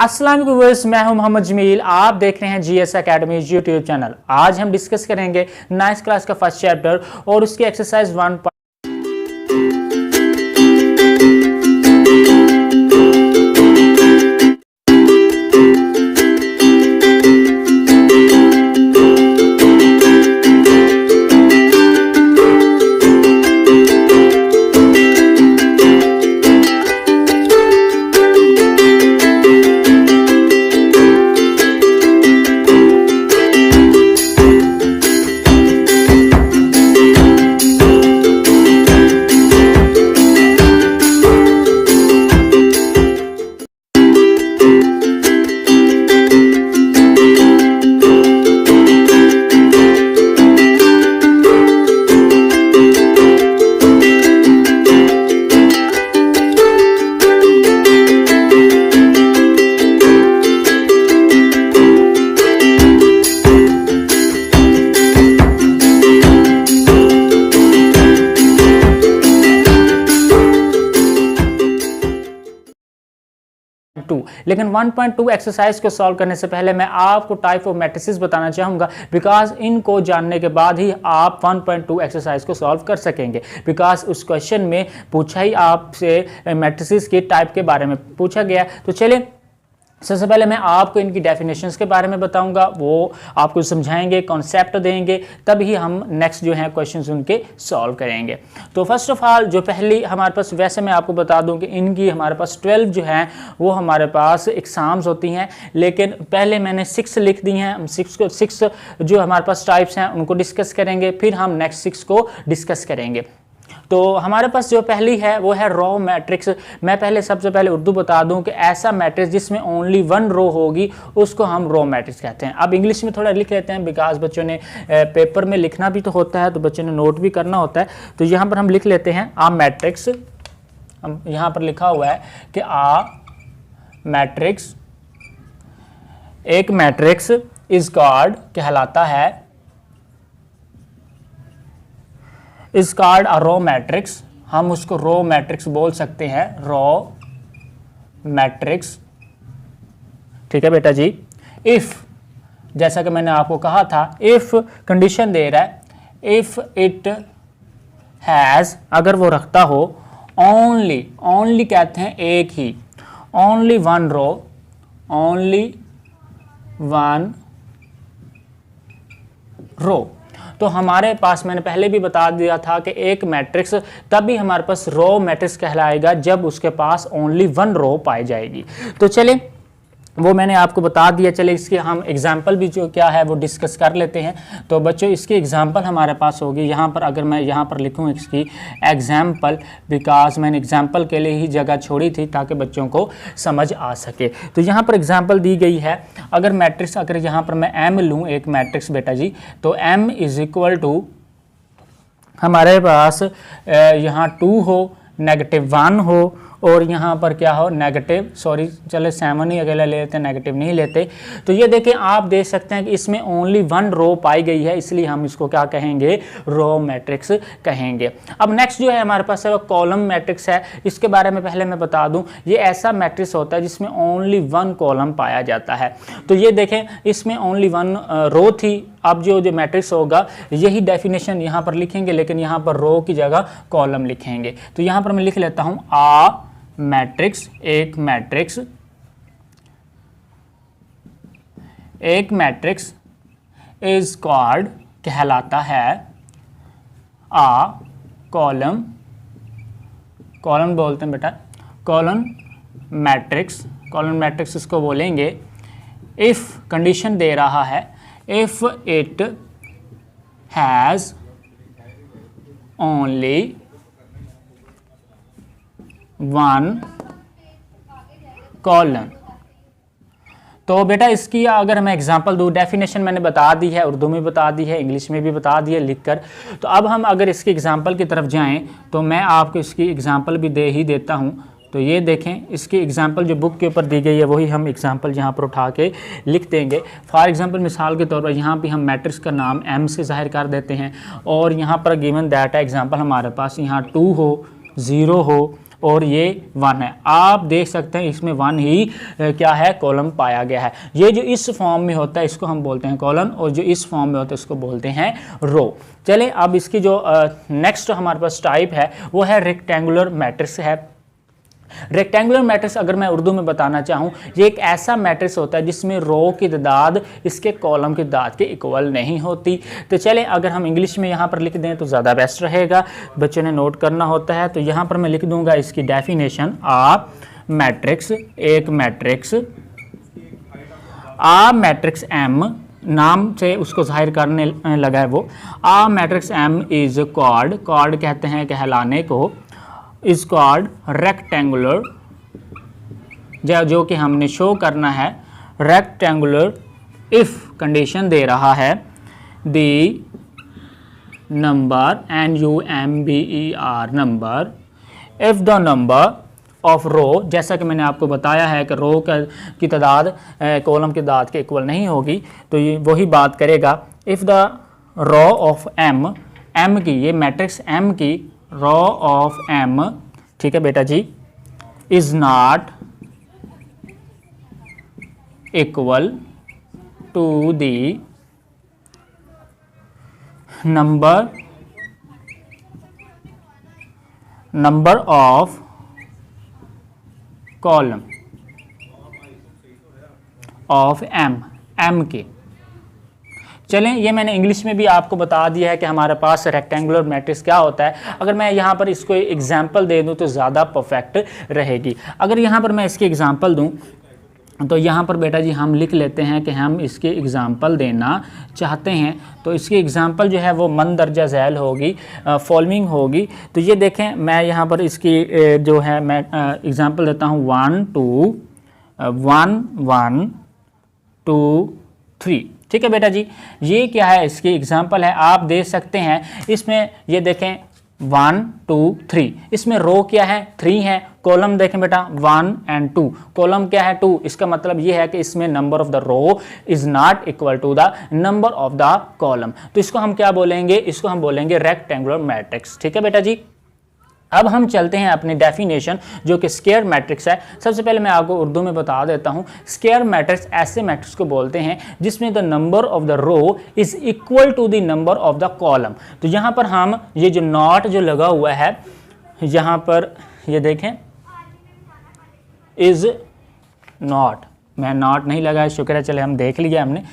अस्सलाम वालेकुम व्यूअर्स, मैं हूं मोहम्मद जमील। आप देख रहे हैं जीएस एकेडमी यूट्यूब चैनल। आज हम डिस्कस करेंगे 9th क्लास का फर्स्ट चैप्टर और उसकी एक्सरसाइज 1। लेकिन 1.2 एक्सरसाइज को सॉल्व करने से पहले मैं आपको टाइप ऑफ मैट्रिसेस बताना चाहूंगा, बिकॉज इनको जानने के बाद ही आप 1.2 एक्सरसाइज को सॉल्व कर सकेंगे। बिकॉज उस क्वेश्चन में पूछा ही आपसे मैट्रिसेस के टाइप के बारे में पूछा गया। तो चलिए सबसे पहले मैं आपको इनकी डेफिनेशंस के बारे में बताऊंगा, वो आपको समझाएंगे, कॉन्सेप्ट देंगे, तब ही हम नेक्स्ट जो है क्वेश्चंस उनके सॉल्व करेंगे। तो फर्स्ट ऑफ ऑल जो पहली हमारे पास, वैसे मैं आपको बता दूं कि इनकी हमारे पास 12 जो है वो हमारे पास एग्जाम्स होती हैं, लेकिन पहले मैंने 6 लिख दी हैं। हम 6 जो हमारे पास टाइप्स हैं उनको डिस्कस करेंगे, फिर हम नेक्स्ट 6 को डिस्कस करेंगे। तो हमारे पास जो पहली है वो है रो मैट्रिक्स। मैं पहले सबसे पहले उर्दू बता दूं कि ऐसा मैट्रिक्स जिसमें ओनली 1 रो होगी उसको हम रो मैट्रिक्स कहते हैं। अब इंग्लिश में थोड़ा लिख लेते हैं, बिकॉज बच्चों ने पेपर में लिखना भी तो होता है, तो बच्चों ने नोट भी करना होता है। तो यहाँ पर हम लिख लेते हैं आ मैट्रिक्स। हम यहाँ पर लिखा हुआ है कि आ मैट्रिक्स, एक मैट्रिक्स इज कॉल्ड, कहलाता है, is called a row matrix. हम उसको रो मैट्रिक्स बोल सकते हैं, रो मैट्रिक्स। ठीक है बेटा जी। इफ, जैसा कि मैंने आपको कहा था, इफ कंडीशन दे रहा है, इफ इट हैज, अगर वो रखता हो, ओनली, ओनली कहते हैं एक ही, ओनली 1 रो, ओनली 1 रो। तो हमारे पास, मैंने पहले भी बता दिया था कि एक मैट्रिक्स तभी हमारे पास रो मैट्रिक्स कहलाएगा जब उसके पास ओनली 1 रो पाई जाएगी। तो चलिए वो मैंने आपको बता दिया। चलिए इसके हम एग्जाम्पल भी जो क्या है वो डिस्कस कर लेते हैं। तो बच्चों इसकी एग्जाम्पल हमारे पास होगी यहाँ पर, अगर मैं यहाँ पर लिखूँ इसकी एग्जाम्पल, बिकॉज मैंने एग्जाम्पल के लिए ही जगह छोड़ी थी ताकि बच्चों को समझ आ सके। तो यहाँ पर एग्जाम्पल दी गई है। अगर मैट्रिक्स, अगर यहाँ पर मैं m लूँ, एक मैट्रिक्स बेटा जी, तो m इज इक्वल टू हमारे पास यहाँ 2 हो, -1 हो, और यहाँ पर क्या हो, नेगेटिव, सॉरी चले 7 ही अकेला ले लेते हैं, नेगेटिव नहीं लेते। तो ये देखें, आप देख सकते हैं कि इसमें ओनली 1 रो पाई गई है, इसलिए हम इसको क्या कहेंगे, रो मैट्रिक्स कहेंगे। अब नेक्स्ट जो है हमारे पास है वो कॉलम मैट्रिक्स है। इसके बारे में पहले मैं बता दूं, ये ऐसा मैट्रिक्स होता है जिसमें ओनली 1 कॉलम पाया जाता है। तो ये देखें, इसमें ओनली 1 रो थी। अब जो मैट्रिक्स होगा, यही डेफिनेशन यहाँ पर लिखेंगे, लेकिन यहाँ पर रो की जगह कॉलम लिखेंगे। तो यहाँ पर मैं लिख लेता हूँ आ मैट्रिक्स, एक मैट्रिक्स, एक मैट्रिक्स इज कॉल्ड, कहलाता है, आ कॉलम, कॉलम बोलते हैं बेटा, कॉलम मैट्रिक्स, कॉलम मैट्रिक्स इसको बोलेंगे। इफ कंडीशन दे रहा है, if it has only 1 column. तो बेटा इसकी अगर मैं एग्जांपल दूँ, डेफिनेशन मैंने बता दी है, उर्दू में बता दी है, इंग्लिश में भी बता दी है लिखकर। तो अब हम अगर इसकी एग्जांपल की तरफ जाएं तो मैं आपको इसकी एग्जांपल भी दे ही देता हूं। तो ये देखें, इसकी एग्जांपल जो बुक के ऊपर दी गई है वही हम एग्जांपल यहाँ पर उठा के लिख देंगे। फॉर एग्जांपल मिसाल के तौर पर यहाँ पे हम मैट्रिक्स का नाम m से ज़ाहिर कर देते हैं और यहाँ पर गिवन डाटा एग्जांपल हमारे पास यहाँ 2 हो, 0 हो, और ये 1 है। आप देख सकते हैं इसमें 1 ही क्या है, कॉलम पाया गया है। ये जो इस फॉर्म में होता है इसको हम बोलते हैं कॉलम, और जो इस फॉर्म में होता है इसको बोलते हैं रो। चलिए अब इसकी जो नेक्स्ट हमारे पास टाइप है वो है रेक्टेंगुलर मैट्रिक्स है। रेक्टेंगुलर मैट्रिक्स अगर मैं उर्दू में बताना चाहूँ, ये एक ऐसा मैट्रिक्स होता है जिसमें रो की तादाद इसके कॉलम की तादाद के इक्वल नहीं होती। तो चलें अगर हम इंग्लिश में यहाँ पर लिख दें तो ज़्यादा बेस्ट रहेगा, बच्चों ने नोट करना होता है। तो यहाँ पर मैं लिख दूंगा इसकी डेफिनेशन, आ मैट्रिक्स, एक मैट्रिक्स, आ मैट्रिक्स एम, नाम से उसको जाहिर करने लगा है वो, a matrix M is called, called कहते हैं कहलाने को, इज कॉल्ड रेक्टेंगुलर, जो कि हमने शो करना है रेक्टेंगुलर इफ कंडीशन दे रहा है the number NUMBER number, if the number of row, जैसा कि मैंने आपको बताया है कि रो की तादाद कॉलम की तादाद के इक्वल नहीं होगी, तो ये वही बात करेगा। If the row of M, M की, ये मैट्रिक्स एम की रो ऑफ एम, ठीक है बेटा जी, is not equal to the number of column of M, M के। चलें ये मैंने इंग्लिश में भी आपको बता दिया है कि हमारे पास रेक्टेंगुलर मैट्रिक्स क्या होता है। अगर मैं यहाँ पर इसको एग्जांपल दे दूँ तो ज़्यादा परफेक्ट रहेगी। अगर यहाँ पर मैं इसकी एग्जांपल दूँ तो यहाँ पर बेटा जी हम लिख लेते हैं कि हम इसके एग्जांपल देना चाहते हैं, तो इसकी एग्जांपल जो है वो मंदरजा झैल होगी, फॉलोइंग होगी। तो ये देखें मैं यहाँ पर इसकी जो है मैं एग्जांपल देता हूँ 1 2 1 1 2 3, ठीक है बेटा जी। ये क्या है, इसकी एग्जांपल है, आप देख सकते हैं इसमें, ये देखें 1 2 3, इसमें रो क्या है 3 है, कॉलम देखें बेटा 1 और 2, कॉलम क्या है 2, इसका मतलब ये है कि इसमें number of the row is not equal to the number of the column. तो इसको हम क्या बोलेंगे, इसको हम बोलेंगे रेक्टेंगुलर मैट्रिक्स, ठीक है बेटा जी। अब हम चलते हैं अपनी डेफिनेशन जो कि स्क्वायर मैट्रिक्स है। सबसे पहले मैं आपको उर्दू में बता देता हूँ, स्क्वायर मैट्रिक्स ऐसे मैट्रिक्स को बोलते हैं जिसमें the number of the row is equal to the number of the column. तो यहाँ पर हम ये जो नॉट जो लगा हुआ है यहाँ पर ये देखें, इज नॉट, मैं नॉट नहीं लगाया, शुक्र है चले हम देख लिया हमने,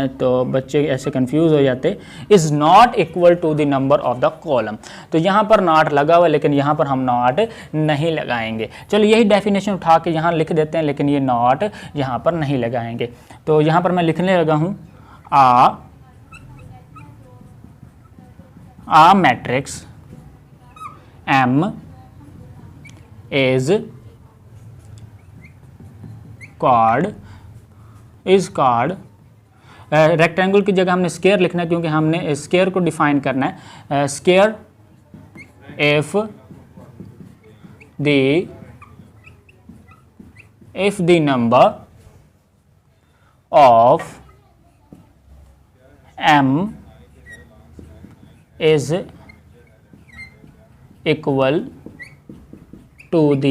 तो बच्चे ऐसे कंफ्यूज हो जाते, is not equal to the number of the column. तो यहाँ पर नॉट लगा हुआ है लेकिन यहाँ पर हम नॉट नहीं लगाएंगे। चलो यही डेफिनेशन उठा के यहाँ लिख देते हैं, लेकिन ये नॉट यहाँ पर नहीं लगाएंगे। तो यहाँ पर मैं लिखने लगा हूँ a matrix M is called rectangle की जगह हमने स्क्वायर लिखना है क्योंकि हमने स्क्वायर को डिफाइन करना है। Square if the number of m is equal to the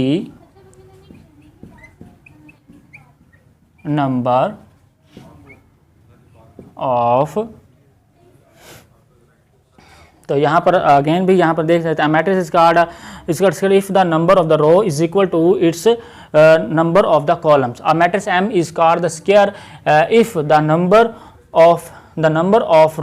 number of, तो यहाँ पर अगेन भी यहाँ पर देख सकते हैं matrix is called if the number of the row is equal to its number of the columns. A matrix M is called the square if the number of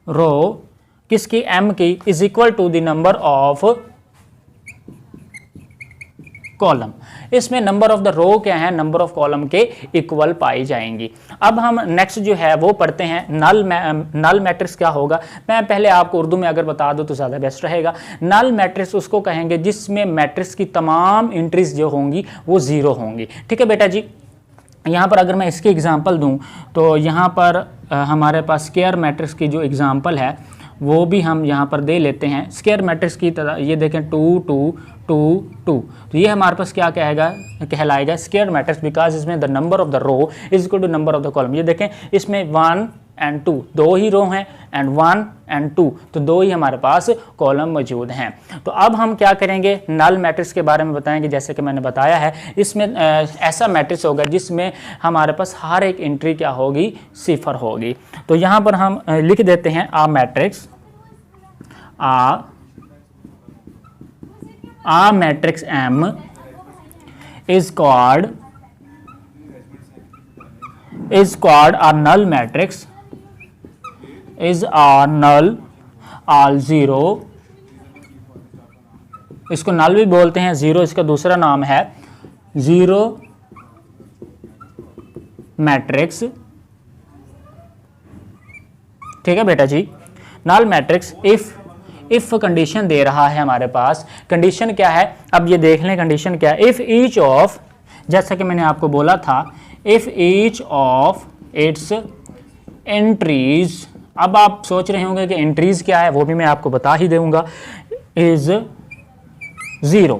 row किसकी, M की, is equal to the number of column. इसमें number of the row क्या है, number of column के equal पाई जाएंगी। अब हम नेक्स्ट जो है वो पढ़ते हैं नल मैट्रिक्स क्या होगा। मैं पहले आपको उर्दू में अगर बता दूं तो ज़्यादा बेस्ट रहेगा। नल मैट्रिक्स उसको कहेंगे जिसमें मैट्रिक्स की तमाम एंट्रीज जो होंगी वो ज़ीरो होंगी, ठीक है बेटा जी। यहाँ पर अगर मैं इसकी एग्जांपल दूँ तो यहाँ पर हमारे पास स्क्वायर मैट्रिक्स की जो एग्जांपल है वो भी हम यहाँ पर दे लेते हैं। स्क्वायर मैट्रिक्स की तरह ये देखें 2 2 2 2, तो ये हमारे पास क्या कहलाएगा स्क्वायर मैट्रिक्स, बिकॉज इसमें the number of the row is equal to number of the column. ये देखें इसमें 1 एंड 2, 2 ही रो हैं, एंड 1 एंड 2, तो 2 ही हमारे पास कॉलम मौजूद हैं। तो अब हम क्या करेंगे, नल मैट्रिक्स के बारे में बताएंगे। जैसे कि मैंने बताया है, इसमें ऐसा मैट्रिक्स होगा जिसमें हमारे पास हर एक एंट्री क्या होगी, 0 होगी। तो यहाँ पर हम लिख देते हैं a matrix, a matrix M is called a null matrix, is a null all 0, इसको नल भी बोलते हैं, 0 इसका दूसरा नाम है, 0 मैट्रिक्स। ठीक है बेटा जी, नल मैट्रिक्स इफ कंडीशन दे रहा है हमारे पास। कंडीशन क्या है, अब ये देख लें कंडीशन क्या है। इफ ईच ऑफ, जैसा कि मैंने आपको बोला था, if each of its entries, अब आप सोच रहे होंगे कि एंट्रीज क्या है, वो भी मैं आपको बता ही दूंगा, इज 0।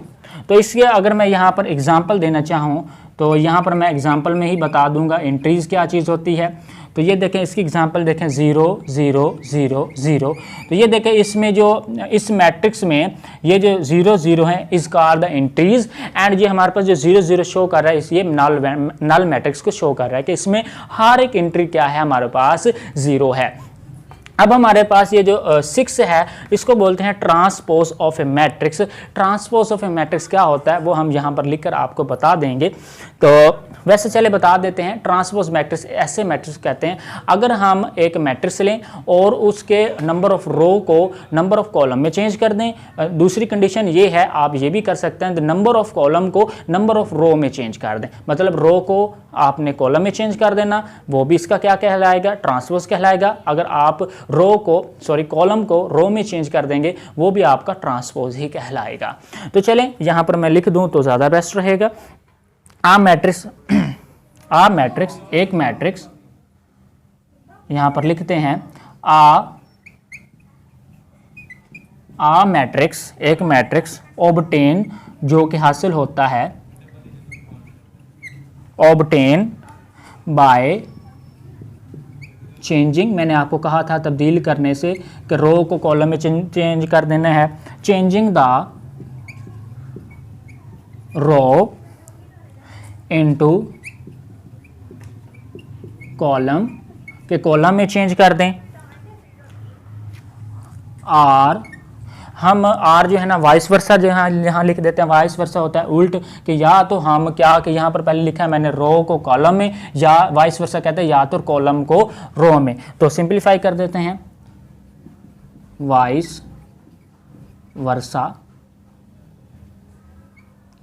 तो इसके अगर मैं यहाँ पर एग्जांपल देना चाहूँ तो यहाँ पर मैं एग्जांपल में ही बता दूंगा एंट्रीज क्या चीज़ होती है। तो ये देखें, इसकी एग्जांपल देखें, 0 0 0 0। तो ये देखें, इसमें जो इस मैट्रिक्स में ये जो 0 0 है, इसका आर द एंट्रीज, एंड ये हमारे पास जो 0 0 शो कर रहा है, ये नल मैट्रिक्स को शो कर रहा है कि इसमें हर एक एंट्री क्या है, हमारे पास 0 है। अब हमारे पास ये जो 6 है, इसको बोलते हैं transpose of A matrix. Transpose of A matrix क्या होता है वो हम यहाँ पर लिखकर आपको बता देंगे। तो वैसे चले बता देते हैं, ट्रांसपोज मैट्रिक्स ऐसे मैट्रिक्स कहते हैं अगर हम एक मैट्रिक्स लें और उसके नंबर ऑफ रो को नंबर ऑफ कॉलम में चेंज कर दें। दूसरी कंडीशन ये है, आप ये भी कर सकते हैं, नंबर ऑफ कॉलम को नंबर ऑफ रो में चेंज कर दें, मतलब रो को आपने कॉलम में चेंज कर देना, वो भी इसका क्या कहलाएगा, ट्रांसपोज कहलाएगा। अगर आप कॉलम को रो में चेंज कर देंगे, वो भी आपका ट्रांसपोज ही कहलाएगा। तो चलें यहाँ पर मैं लिख दूं तो ज़्यादा बेस्ट रहेगा। आ मैट्रिक्स एक मैट्रिक्स, यहाँ पर लिखते हैं आ मैट्रिक्स एक मैट्रिक्स ऑब्टेन, जो कि हासिल होता है, ऑब्टेन बाय चेंजिंग, मैंने आपको कहा था तब्दील करने से कि रो को कॉलम में चेंज कर देना है, changing the row into column, के कॉलम में चेंज कर दें। आर, हम आर जो है ना वाइस वर्सा जो यहाँ लिख देते हैं, वाइस वर्सा होता है उल्ट, कि या तो हम क्या कि यहाँ पर पहले लिखा है मैंने रो को कॉलम में, या वाइस वर्सा कहते हैं या तो कॉलम को रो में। तो सिंपलीफाई कर देते हैं, वाइस वर्सा।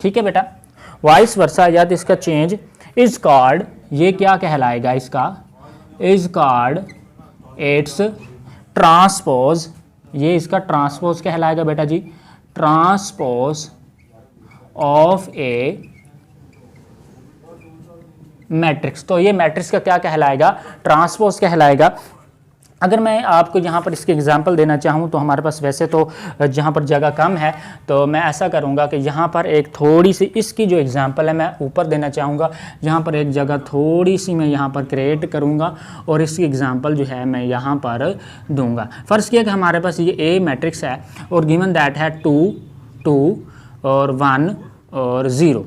ठीक है बेटा, वाइस वर्सा या तो इसका चेंज इज कॉल्ड, ये क्या कहलाएगा, इसका इज कॉल्ड इट्स ट्रांसपोज, ये इसका ट्रांसपोज कहलाएगा बेटा जी, ट्रांसपोज ऑफ ए मैट्रिक्स। तो ये मैट्रिक्स का क्या कहलाएगा, ट्रांसपोज कहलाएगा। अगर मैं आपको यहाँ पर इसके एग्जांपल देना चाहूँ तो हमारे पास वैसे तो जहाँ पर जगह कम है, तो मैं ऐसा करूँगा कि यहाँ पर एक थोड़ी सी इसकी जो एग्जांपल है मैं ऊपर देना चाहूँगा, यहाँ पर एक जगह थोड़ी सी मैं यहाँ पर क्रिएट करूँगा और इसकी एग्जांपल जो है मैं यहाँ पर दूँगा। फ़र्ज़ किया कि हमारे पास ये ए मैट्रिक्स है और गिवन दैट है 2 2 और 1 और 0।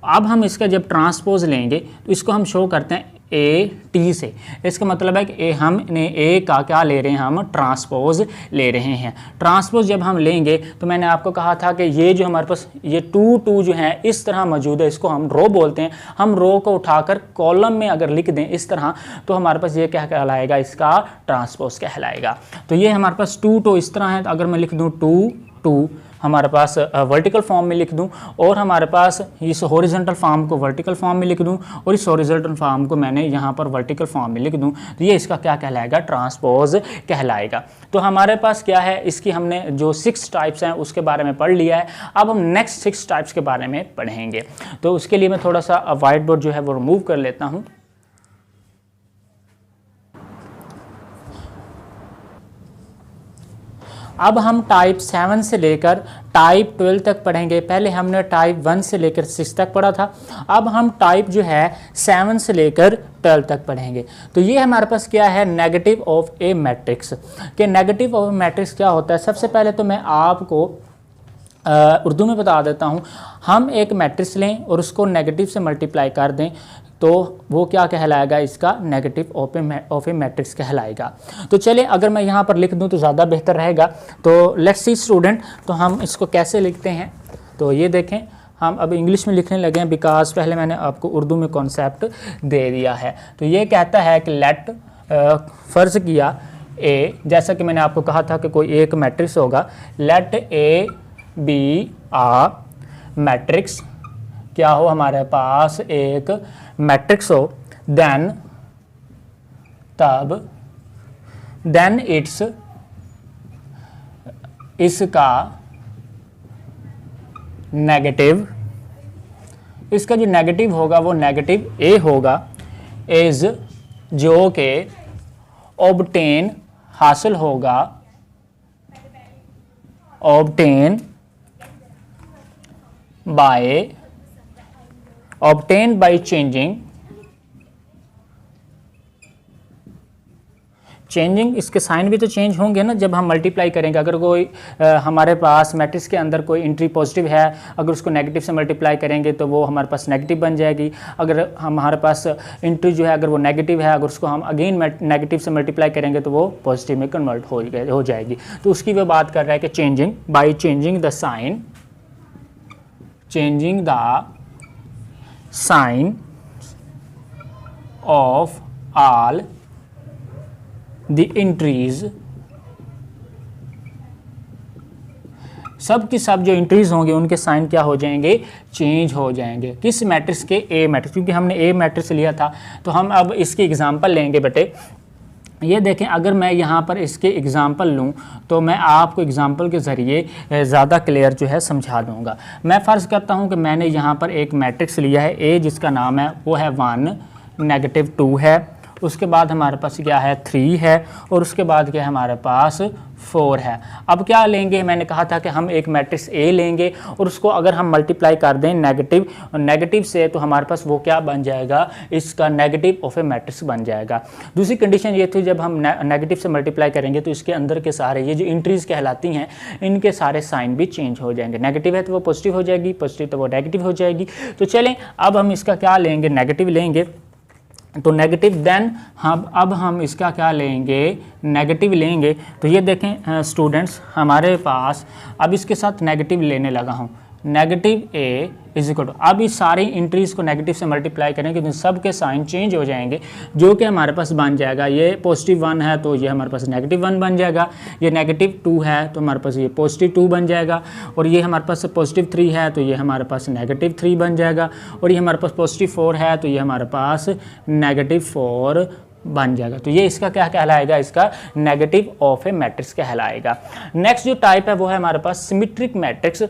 अब हम इसका जब ट्रांसपोज लेंगे तो इसको हम शो करते हैं ए टी से, इसका मतलब है कि हमने ए का क्या ले रहे हैं, हम ट्रांसपोज ले रहे हैं। ट्रांसपोज जब हम लेंगे तो मैंने आपको कहा था कि ये जो हमारे पास ये 2 2 जो है इस तरह मौजूद है, इसको हम रो बोलते हैं। हम रो को उठाकर कॉलम में अगर लिख दें इस तरह तो हमारे पास ये क्या कहलाएगा, इसका ट्रांसपोज कहलाएगा। तो ये हमारे पास 2 2 इस तरह है, तो अगर मैं लिख दूँ 2 2 हमारे पास वर्टिकल फॉर्म में लिख दूं, और हमारे पास इस हॉरिजॉन्टल फॉर्म को वर्टिकल फॉर्म में लिख दूं, और इस हॉरिजॉन्टल फॉर्म को मैंने यहाँ पर वर्टिकल फॉर्म में लिख दूं, तो ये इसका क्या कहलाएगा, ट्रांसपोज कहलाएगा। तो हमारे पास क्या है, इसकी हमने जो 6 टाइप्स हैं उसके बारे में पढ़ लिया है। अब हम नेक्स्ट 6 टाइप्स के बारे में पढ़ेंगे। तो उसके लिए मैं थोड़ा सा वाइट बोर्ड जो है वो रिमूव कर लेता हूँ। अब हम टाइप 7 से लेकर टाइप 12 तक पढ़ेंगे। पहले हमने टाइप 1 से लेकर 6 तक पढ़ा था, अब हम टाइप जो है 7 से लेकर 12 तक पढ़ेंगे। तो ये हमारे पास क्या है, नेगेटिव ऑफ ए मैट्रिक्स। कि नेगेटिव ऑफ ए मैट्रिक्स क्या होता है, सबसे पहले तो मैं आपको उर्दू में बता देता हूँ। हम एक मैट्रिक्स लें और उसको नेगेटिव से मल्टीप्लाई कर दें तो वो क्या कहलाएगा, इसका नेगेटिव ऑफ ए मैट्रिक्स कहलाएगा। तो चलिए अगर मैं यहाँ पर लिख दूँ तो ज़्यादा बेहतर रहेगा। तो लेट्स सी स्टूडेंट, तो हम इसको कैसे लिखते हैं। तो ये देखें, हम अब इंग्लिश में लिखने लगे हैं बिकॉज पहले मैंने आपको उर्दू में कॉन्सेप्ट दे दिया है। तो ये कहता है कि लेट, फ़र्ज़ किया ए, जैसा कि मैंने आपको कहा था कि कोई एक मैट्रिक्स होगा, let A be a matrix, क्या हो हमारे पास एक मैट्रिक्स हो, देन तब देन इट्स, इसका नेगेटिव, इसका जो नेगेटिव होगा वो नेगेटिव ए होगा, इज जो के ऑब्टेन हासिल होगा, ऑब्टेन बाय चेंजिंग, इसके साइन भी तो चेंज होंगे ना जब हम मल्टीप्लाई करेंगे। अगर कोई हमारे पास मैट्रिक्स के अंदर कोई एंट्री पॉजिटिव है, अगर उसको नेगेटिव से मल्टीप्लाई करेंगे तो वो हमारे पास नेगेटिव बन जाएगी। अगर हमारे पास एंट्री जो है अगर वो नेगेटिव है, अगर उसको हम अगेन नेगेटिव से मल्टीप्लाई करेंगे तो वो पॉजिटिव में कन्वर्ट हो जाएगी। तो उसकी वो बात कर रहा है कि changing by changing the sign, changing the sign of all the entries, सब की सब जो एंट्रीज होंगे उनके साइन क्या हो जाएंगे, चेंज हो जाएंगे। किस मैट्रिक्स के, ए मैट्रिक्स, क्योंकि हमने ए मैट्रिक्स लिया था। तो हम अब इसकी एग्जांपल लेंगे बेटे। ये देखें, अगर मैं यहाँ पर इसके एग्ज़ाम्पल लूँ तो मैं आपको एग्ज़ाम्पल के ज़रिए ज़्यादा क्लियर जो है समझा दूँगा। मैं फ़र्ज़ करता हूँ कि मैंने यहाँ पर एक मैट्रिक्स लिया है ए, जिसका नाम है वो है 1, नेगेटिव 2 है, उसके बाद हमारे पास क्या है 3 है, और उसके बाद क्या है हमारे पास 4 है। अब क्या लेंगे, मैंने कहा था कि हम एक मैट्रिक्स ए लेंगे और उसको अगर हम मल्टीप्लाई कर दें नेगेटिव से, तो हमारे पास वो क्या बन जाएगा, इसका नेगेटिव ऑफ ए मैट्रिक्स बन जाएगा। दूसरी कंडीशन ये थी, जब हम नेगेटिव से मल्टीप्लाई करेंगे तो इसके अंदर के सारे ये जो एंट्रीज कहलाती हैं इनके सारे साइन भी चेंज हो जाएंगे। नेगेटिव है तो वो पॉजिटिव हो जाएगी, पॉजिटिव तो वो नेगेटिव हो जाएगी। तो चलें अब हम इसका क्या लेंगे, नेगेटिव लेंगे। तो नेगेटिव, देन अब हम इसका क्या लेंगे, नेगेटिव लेंगे। तो ये देखें स्टूडेंट्स, हमारे पास अब इसके साथ नेगेटिव लेने लगा हूँ, negative A is equal to, अब इस सारी एंट्रीज को नेगेटिव से मल्टीप्लाई करेंगे तो सब के साइन चेंज हो जाएंगे, जो कि हमारे पास बन जाएगा, ये पॉजिटिव 1 है तो ये हमारे पास नेगेटिव 1 बन जाएगा, ये नेगेटिव 2 है तो हमारे पास ये पॉजिटिव 2 बन जाएगा, और ये हमारे पास पॉजिटिव 3 है तो ये हमारे पास नेगेटिव 3 बन जाएगा, और ये हमारे पास पॉजिटिव 4 है तो ये हमारे पास नेगेटिव 4 बन जाएगा। तो ये इसका क्या कहलाएगा, इसका नेगेटिव ऑफ ए मैट्रिक्स कहलाएगा। नेक्स्ट जो टाइप है वो है हमारे पास सिमेट्रिक मैट्रिक्स।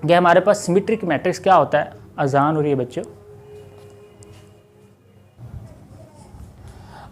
ये हमारे पास सिमेट्रिक मैट्रिक्स क्या होता है, अजान हो रही है बच्चों।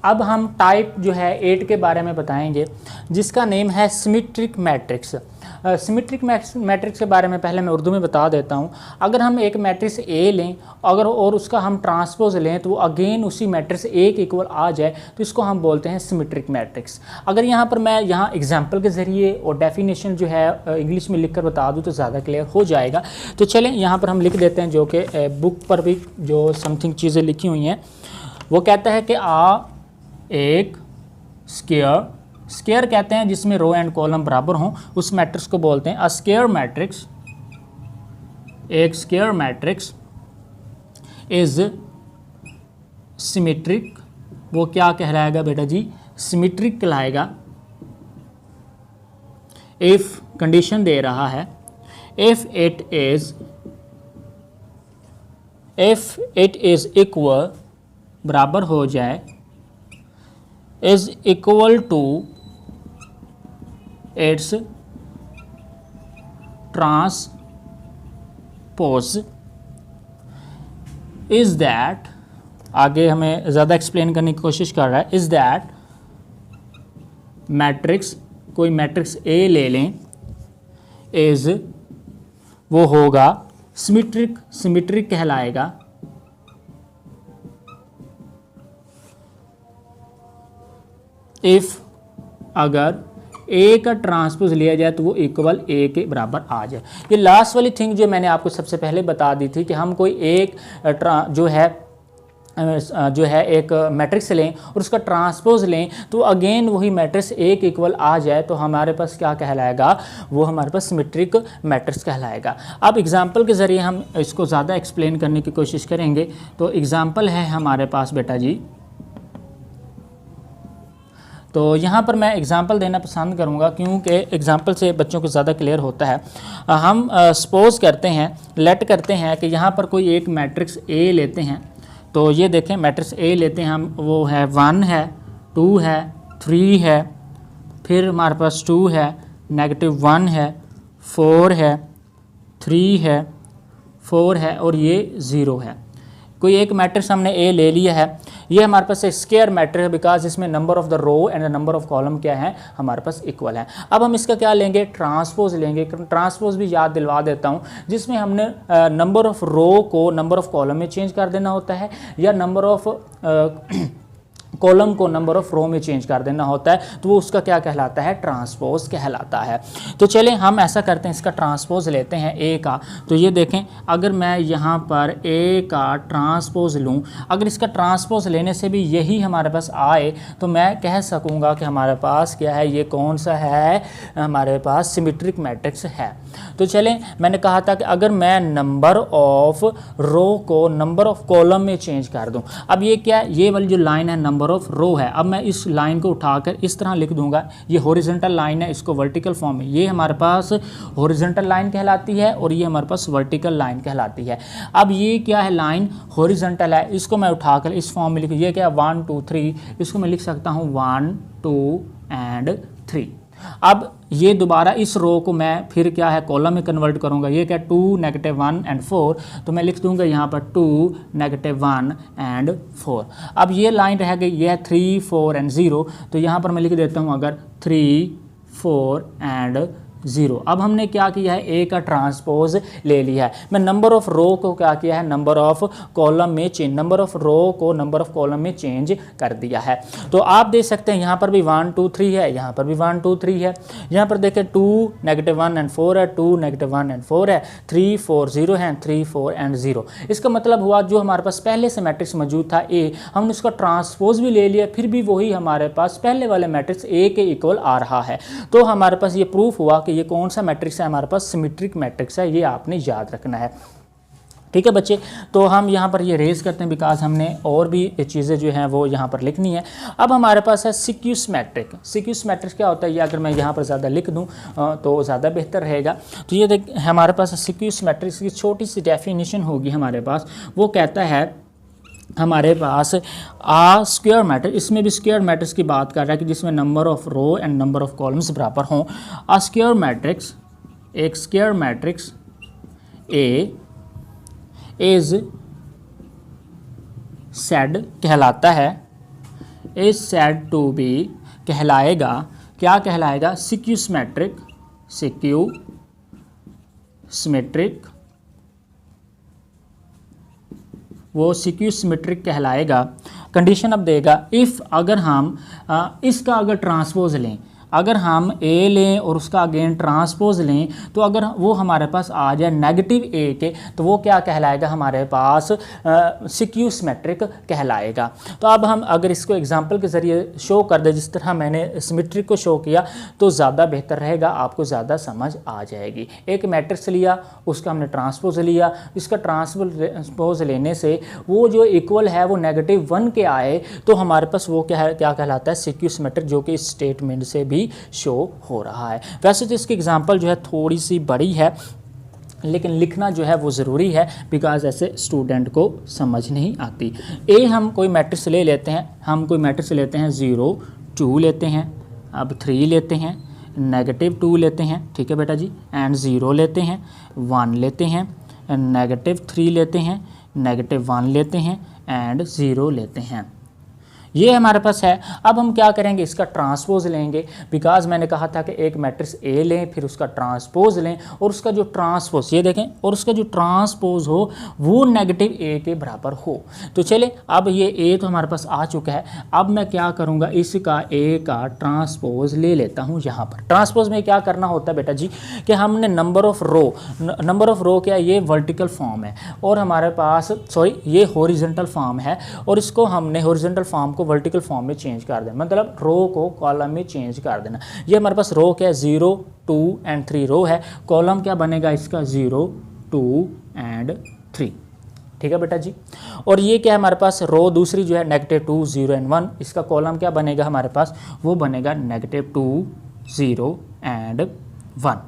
अब हम टाइप जो है 8 के बारे में बताएंगे, जिसका नेम है सिमेट्रिक मैट्रिक्स। सिमेट्रिक मैट्रिक्स के बारे में पहले मैं उर्दू में बता देता हूँ। अगर हम एक मैट्रिक्स ए लें अगर और उसका हम ट्रांसपोज लें तो वो अगेन उसी मैट्रिक्स ए के इक्वल आ जाए तो इसको हम बोलते हैं सिमेट्रिक मैट्रिक्स। अगर यहाँ पर मैं यहाँ एग्जांपल के ज़रिए और डेफिनेशन जो है इंग्लिश में लिखकर बता दूँ तो ज़्यादा क्लियर हो जाएगा। तो चलें यहाँ पर हम लिख देते हैं, जो कि बुक पर भी जो समथिंग चीज़ें लिखी हुई हैं। वो कहता है कि एक स्क्वायर कहते हैं जिसमें रो एंड कॉलम बराबर हों, उस मैट्रिक्स को बोलते हैं अ स्क्वायर मैट्रिक्स। एक स्क्वायर मैट्रिक्स इज सिमेट्रिक, वो क्या कहलाएगा बेटा जी, सिमेट्रिक कहलाएगा। इफ कंडीशन दे रहा है, इफ इट इज इक्वल, बराबर हो जाए, is equal to its transpose, is that, आगे हमें ज़्यादा एक्सप्लेन करने की कोशिश कर रहा है, is that मैट्रिक्स कोई मैट्रिक्स ए ले लें इज वो होगा सिमेट्रिक कहलाएगा। इफ अगर ए का ट्रांसपोज लिया जाए तो वो इक्वल ए के बराबर आ जाए। ये लास्ट वाली थिंग जो मैंने आपको सबसे पहले बता दी थी कि हम कोई एक जो है एक मैट्रिक्स लें और उसका ट्रांसपोज लें तो अगेन वही मैट्रिक्स ए के इक्वल आ जाए तो हमारे पास क्या कहलाएगा, वो हमारे पास सिमेट्रिक मैट्रिक्स कहलाएगा। अब एग्जांपल के ज़रिए हम इसको ज़्यादा एक्सप्लेन करने की कोशिश करेंगे। तो एग्जांपल है हमारे पास बेटा जी, तो यहाँ पर मैं एग्जांपल देना पसंद करूँगा क्योंकि एग्जांपल से बच्चों को ज़्यादा क्लियर होता है। हम सपोज करते हैं, लेट करते हैं कि यहाँ पर कोई एक मैट्रिक्स ए लेते हैं। तो ये देखें मैट्रिक्स ए लेते हैं हम, वो है 1 है, 2 है, 3 है, फिर हमारे पास 2 है, -1 है, 4 है, 3 है, 4 है और ये 0 है। कोई एक मैट्रिक्स हमने ए ले लिया है। ये हमारे पास एक स्क्वायर मैट्रिक्स है बिकॉज इसमें number of the row and the number of column क्या है, हमारे पास इक्वल है। अब हम इसका क्या लेंगे, ट्रांसपोज लेंगे। ट्रांसपोज भी याद दिलवा देता हूँ, जिसमें हमने नंबर ऑफ रो को नंबर ऑफ कॉलम में चेंज कर देना होता है या नंबर ऑफ कॉलम को नंबर ऑफ रो में चेंज कर देना होता है, तो वो उसका क्या कहलाता है, ट्रांसपोज कहलाता है। तो चलें हम ऐसा करते हैं, इसका ट्रांसपोज लेते हैं ए का। तो ये देखें अगर मैं यहाँ पर ए का ट्रांसपोज लूँ, अगर इसका ट्रांसपोज लेने से भी यही हमारे पास आए तो मैं कह सकूँगा कि हमारे पास क्या है, ये कौन सा है, हमारे पास सिमेट्रिक मैट्रिक्स है। तो चलें मैंने कहा था कि अगर मैं नंबर ऑफ रो को नंबर ऑफ कॉलम में चेंज कर दूं, अब ये क्या है, ये वाली जो लाइन है नंबर ऑफ रो है। अब मैं इस लाइन को उठाकर इस तरह लिख दूंगा, ये हॉरिजॉन्टल लाइन है, इसको वर्टिकल फॉर्म में, ये हमारे पास हॉरिजॉन्टल लाइन कहलाती है और ये हमारे पास वर्टिकल लाइन कहलाती है। अब ये क्या है, लाइन हॉरिजॉन्टल है, इसको मैं उठाकर इस फॉर्म में लिख, ये क्या है 1 2 3, इसको मैं लिख सकता हूँ 1 2 एंड 3। अब ये दोबारा इस रो को मैं फिर क्या है कॉलम में कन्वर्ट करूंगा, ये क्या 2 -1 एंड 4, तो मैं लिख दूंगा यहाँ पर 2 -1 एंड 4। अब ये लाइन रह गई, ये है 3 4 एंड 0, तो यहाँ पर मैं लिख देता हूँ अगर 3 4 एंड 0। अब हमने क्या किया है, ए का ट्रांसपोज ले लिया है। मैं नंबर ऑफ रो को क्या किया है, नंबर ऑफ कॉलम में चेंज, नंबर ऑफ रो को नंबर ऑफ कॉलम में चेंज कर दिया है। तो आप देख सकते हैं यहाँ पर भी 1 2 3 है, यहाँ पर भी 1 2 3 है, यहाँ पर देखें 2 -1 एंड 4 है, 2 -1 एंड 4 है, 3 4 0 है, 3 4 एंड 0। इसका मतलब हुआ जो हमारे पास पहले से मैट्रिक्स मौजूद था ए, हमने उसका ट्रांसपोज भी ले लिया, फिर भी वही हमारे पास पहले वाले मैट्रिक्स ए के इक्वल आ रहा है। तो हमारे पास ये प्रूफ हुआ ये कौन सा मैट्रिक्स है, हमारे पास सिमेट्रिक मैट्रिक्स है। ये आपने याद रखना है, ठीक है बच्चे। तो हम यहाँ पर ये रेज करते हैं बिकॉज हमने और भी चीज़ें जो हैं वो यहाँ पर लिखनी है। अब हमारे पास है सिक्यूस मैट्रिक। सिक्यूस मैट्रिक्स क्या होता है, ये अगर मैं यहाँ पर ज़्यादा लिख दूँ तो ज़्यादा बेहतर रहेगा। तो ये देख हमारे पास सिक्यूस मैट्रिक्स की छोटी सी डेफिनेशन होगी हमारे पास, वो कहता है हमारे पास आ स्क्वायर मैट्रिक्स, इसमें भी स्क्वायर मैट्रिक्स की बात कर रहा है कि जिसमें number of row and number of columns बराबर हों। आ स्क्वायर मैट्रिक्स, एक square matrix A is said कहलाता है, इज सेड टू बी कहलाएगा, क्या कहलाएगा, सिक्यूस मैट्रिक, सिक्यू सिमेट्रिक, वो सिक्यू सिमेट्रिक कहलाएगा। कंडीशन अब देगा, इफ़ अगर हम इसका अगर ट्रांसपोज लें, अगर हम ए लें और उसका अगेन ट्रांसपोज लें, तो अगर वो हमारे पास आ जाए नेगेटिव ए के, तो वो क्या कहलाएगा, हमारे पास सिक्यू सिमेट्रिक कहलाएगा। तो अब हम अगर इसको एग्जांपल के ज़रिए शो कर दें, जिस तरह मैंने सिमेट्रिक को शो किया, तो ज़्यादा बेहतर रहेगा, आपको ज़्यादा समझ आ जाएगी। एक मैट्रिक्स लिया, उसका हमने ट्रांसपोज लिया, इसका ट्रांसपोज लेने से वो जो इक्वल है वो -1 के आए, तो हमारे पास वो क्या है, क्या कहलाता है, सिक्यू सिमेट्रिक, जो कि इस स्टेटमेंट से भी शो हो रहा है। वैसे तो इसकी एग्जांपल जो है थोड़ी सी बड़ी है, लेकिन लिखना जो है वो ज़रूरी है बिकॉज ऐसे स्टूडेंट को समझ नहीं आती। ए हम कोई मैट्रिक्स ले लेते हैं, हम कोई मैट्रिक्स लेते हैं 0 2 लेते हैं, अब 3 लेते हैं, -2 लेते हैं, ठीक है बेटा जी, एंड 0 लेते हैं, 1 लेते हैं, -3 लेते हैं, -1 लेते हैं एंड 0 लेते हैं। ये हमारे पास है। अब हम क्या करेंगे, इसका ट्रांसपोज लेंगे, बिकॉज मैंने कहा था कि एक मैट्रिक्स ए लें फिर उसका ट्रांसपोज लें और उसका जो ट्रांसपोज, ये देखें, और उसका जो ट्रांसपोज हो वो नेगेटिव ए के बराबर हो। तो चले, अब ये ए तो हमारे पास आ चुका है। अब मैं क्या करूँगा, इसका ए का ट्रांसपोज ले लेता हूँ। यहाँ पर ट्रांसपोज में क्या करना होता है बेटा जी कि हमने नंबर ऑफ रो क्या है, ये वर्टिकल फॉर्म है और हमारे पास ये हॉरिजॉन्टल फॉर्म है और इसको हमने हॉरिजॉन्टल फॉर्म को वर्टिकल फॉर्म में चेंज कर देना, मतलब रो को कॉलम में चेंज कर देना। ये हमारे पास रो क्या है, 0 2 एंड 3 रो है। कॉलम क्या बनेगा इसका, 0 2 एंड 3। ठीक है बेटा जी। और ये क्या है हमारे पास, रो दूसरी जो है -2 0 एंड 1, इसका कॉलम क्या बनेगा हमारे पास, वो बनेगा -2 0 एंड 1।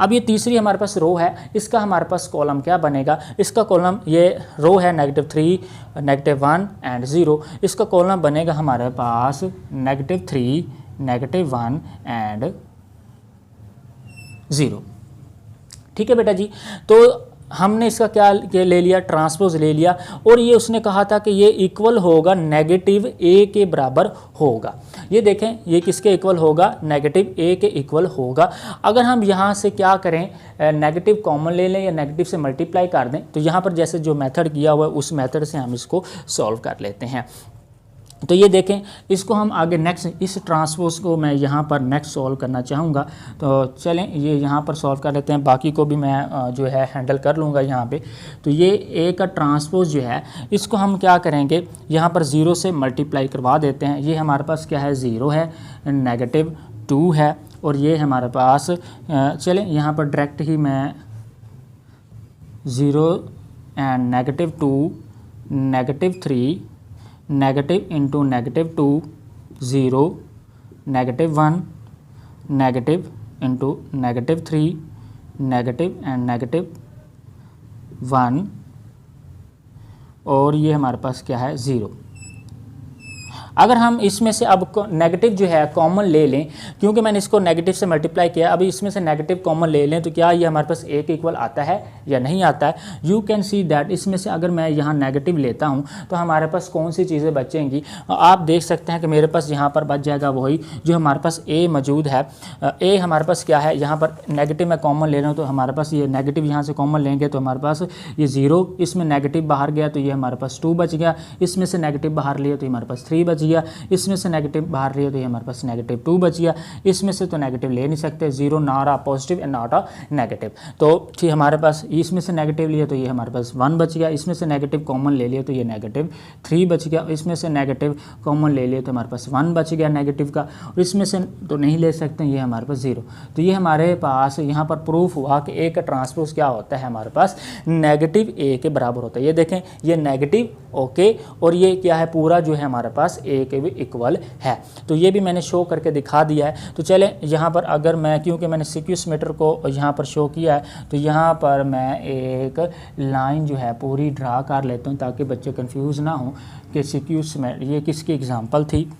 अब ये तीसरी हमारे पास रो है, इसका हमारे पास कॉलम क्या बनेगा, इसका कॉलम, ये रो है -3 -1 एंड 0, इसका कॉलम बनेगा हमारे पास -3 -1 एंड 0। ठीक है बेटा जी। तो हमने इसका क्या ले लिया, ट्रांसपोज ले लिया और ये उसने कहा था कि ये इक्वल होगा नेगेटिव ए के बराबर होगा। ये देखें, ये किसके इक्वल होगा, नेगेटिव ए के इक्वल होगा। अगर हम यहाँ से क्या करें, नेगेटिव कॉमन ले लें या नेगेटिव से मल्टीप्लाई कर दें, तो यहाँ पर जैसे जो मेथड किया हुआ है उस मेथड से हम इसको सॉल्व कर लेते हैं। तो ये देखें, इसको हम आगे नेक्स्ट, इस ट्रांसपोज को मैं यहाँ पर नेक्स्ट सॉल्व करना चाहूँगा। तो चलें ये यहाँ पर सॉल्व कर लेते हैं, बाकी को भी मैं जो है हैंडल कर लूँगा यहाँ पे। तो ये ए का ट्रांसपोज जो है, इसको हम क्या करेंगे, यहाँ पर 0 से मल्टीप्लाई करवा देते हैं। ये हमारे पास क्या है, 0 है, -2 है और ये हमारे पास चलें यहाँ पर डायरेक्ट ही मैं 0 and -2 -3 negative into -2 0 -1 negative into -3 negative and -1 और ये हमारे पास क्या है, 0। अगर हम इसमें से अब नेगेटिव जो है कॉमन ले लें, क्योंकि मैंने इसको नेगेटिव से मल्टीप्लाई किया, अभी इसमें से नेगेटिव कॉमन ले लें तो क्या ये हमारे पास ए के इक्वल आता है या नहीं आता है। यू कैन सी दैट, इसमें से अगर मैं यहाँ नेगेटिव लेता हूँ तो हमारे पास कौन सी चीज़ें बचेंगी, आप देख सकते हैं कि मेरे पास यहाँ पर बच जाएगा वही जो हमारे पास ए मौजूद है। ए हमारे पास क्या है, यहाँ पर नेगेटिव मैं कॉमन ले रहा हूँ तो हमारे पास ये नेगेटिव यहाँ से कॉमन लेंगे तो हमारे पास ये 0, इसमें नेगेटिव बाहर गया तो ये हमारे पास 2 बच गया, इसमें से नेगेटिव बाहर लिया तो हमारे पास 3 बच गया, इसमें से नेगेटिव बाहर लिया तो ये हमारे पास -2 बच गया, इसमें से तो नेगेटिव ले नहीं सकते, 0 not a positive and not a negative. तो ठीक हमारे पास इसमें से नेगेटिव लिया तो ये हमारे पास 1 बच गया, इसमें से नेगेटिव कॉमन ले लिया तो ये -3 बच गया, इसमें से नेगेटिव कॉमन ले लिया तो हमारे पास 1 बच गया नेगेटिव का, और इसमें से तो नहीं ले सकते, ये हमारे पास 0। तो ये हमारे पास यहाँ पर प्रूफ हुआ कि ए का ट्रांसपोज क्या होता है, हमारे पास नेगेटिव ए के बराबर होता है। ये देखें, ये नेगेटिव ओके और ये क्या है, पूरा जो है हमारे पास ए के भी इक्वल है। तो ये भी मैंने शो करके दिखा दिया है। तो चले यहाँ पर अगर मैं, क्योंकि मैंने सिक्यूस मीटर को यहाँ पर शो किया है, तो यहाँ पर मैं एक लाइन जो है पूरी ड्रा कर लेता हूँ ताकि बच्चे कंफ्यूज ना हो कि सिक्यूस में ये किसकी एग्जांपल थी।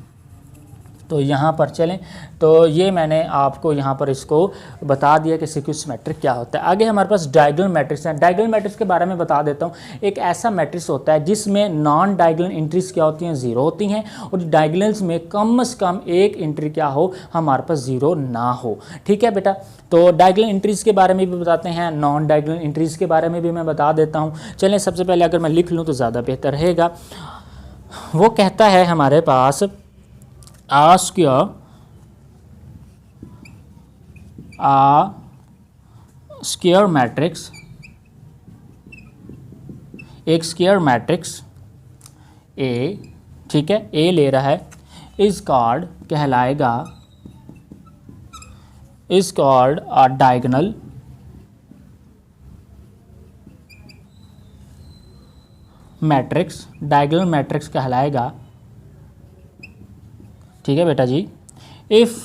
तो यहाँ पर चलें, तो ये मैंने आपको यहाँ पर इसको बता दिया कि सिक्यूस मैट्रिक्स क्या होता है। आगे हमारे पास डायगोनल मैट्रिक्स है। डायगोनल मैट्रिक्स के बारे में बता देता हूँ। एक ऐसा मैट्रिक्स होता है जिसमें नॉन डायगोनल एंट्रीज क्या होती हैं, 0 होती हैं, और डायगोनल्स में कम से कम एक एंट्री क्या हो, हमारे पास 0 ना हो। ठीक है बेटा। तो डायगोनल एंट्रीज के बारे में भी बताते हैं, नॉन डायगोनल एंट्रीज के बारे में भी मैं बता देता हूँ। चलें, सबसे पहले अगर मैं लिख लूँ तो ज़्यादा बेहतर रहेगा। वो कहता है हमारे पास A square मैट्रिक्स, एक स्क्वायर मैट्रिक्स A, ठीक है, A ले रहा है, इज कॉल्ड कहलाएगा, is called a diagonal matrix, diagonal matrix कहलाएगा। ठीक है बेटा जी। इफ़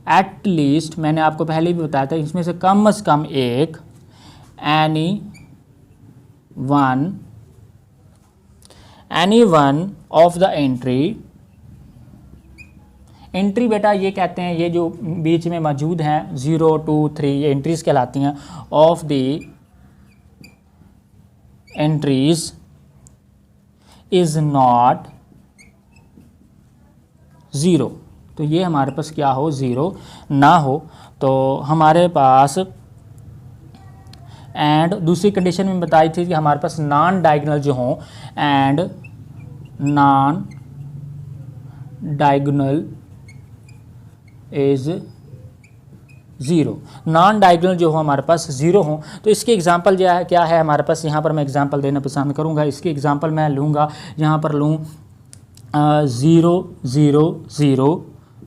एट लीस्ट, मैंने आपको पहले भी बताया था, इसमें से कम एक, any one of the entry बेटा ये कहते हैं, ये जो बीच में मौजूद हैं 0 2 3, ये एंट्रीज कहलाती हैं। Of the entries is not 0, तो ये हमारे पास क्या हो, 0 ना हो। तो हमारे पास एंड दूसरी कंडीशन में बताई थी कि हमारे पास नॉन डायगोनल जो हों, and non diagonal is 0, non diagonal जो हो हमारे पास 0 हो। तो इसकी एग्जांपल क्या है हमारे पास, यहाँ पर मैं एग्जांपल देना पसंद करूँगा। इसकी एग्जांपल मैं लूँगा, यहाँ पर लूँ 0 0 0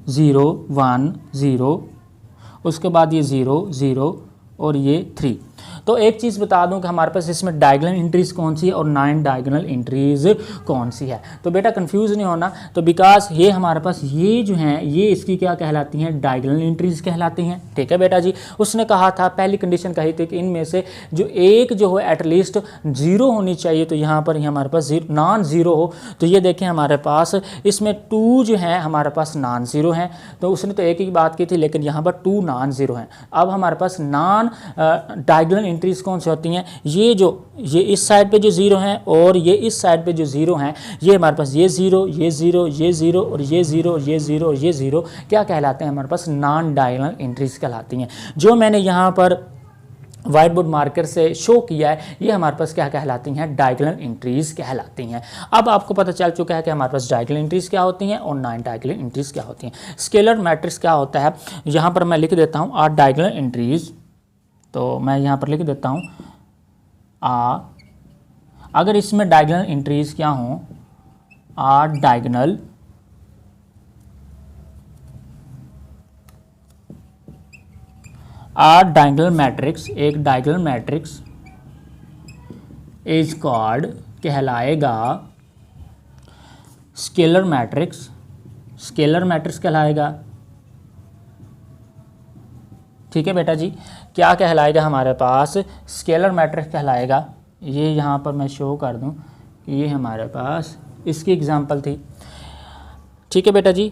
0 1 0, उसके बाद ये 0 0 और ये 3। तो एक चीज़ बता दूं कि हमारे पास इसमें डायगोनल एंट्रीज कौन सी है और नॉन डायगोनल एंट्रीज कौन सी है। तो बेटा कंफ्यूज नहीं होना, तो बिकॉज ये हमारे पास ये जो हैं ये इसकी क्या कहलाती हैं, डायगोनल एंट्रीज कहलाती हैं। ठीक है बेटा जी, उसने कहा था पहली कंडीशन कही थी कि इनमें से जो एक जो हो एटलीस्ट 0 होनी चाहिए। तो यहाँ पर हमारे पास नॉन 0 हो। तो ये देखें हमारे पास इसमें 2 जो है हमारे पास नॉन 0 हैं। तो उसने तो एक ही बात की थी, लेकिन यहाँ पर 2 नॉन 0 हैं। अब हमारे पास नॉन डायगोनल एंट्रीज कौन सी होती हैं, ये इस साइड पे जो 0 हैं और ये इस साइड पे जो 0 हैं, ये हमारे पास ये 0 ये 0 ये 0 और ये 0 ये 0 और ये 0 क्या कहलाते हैं, हमारे पास नॉन डायगोनल एंट्रीज कहलाती हैं। जो मैंने यहाँ पर व्हाइट बोर्ड मार्कर से शो किया है, ये हमारे पास क्या कहलाती हैं, डायगोनल एंट्रीज कहलाती हैं। अब आपको पता चल चुका है कि हमारे पास डायगोनल एंट्रीज क्या होती हैं और नॉन डायगोनल एंट्रीज क्या होती हैं। स्केलर मैट्रिक्स क्या होता है, यहाँ पर मैं लिख देता हूँ आर डायगोनल एंट्रीज। तो मैं यहाँ पर लिख देता हूँ अगर इसमें डायगोनल एंट्रीज क्या हों, आर डायगोनल मैट्रिक्स, एक डायगोनल मैट्रिक्स इज कॉल्ड कहलाएगा स्केलर मैट्रिक्स, स्केलर मैट्रिक्स कहलाएगा। ठीक है बेटा जी, क्या कहलाएगा हमारे पास, स्केलर मैट्रिक्स कहलाएगा। ये यहाँ पर मैं शो कर दूँ कि ये हमारे पास इसकी एग्जांपल थी। ठीक है बेटा जी,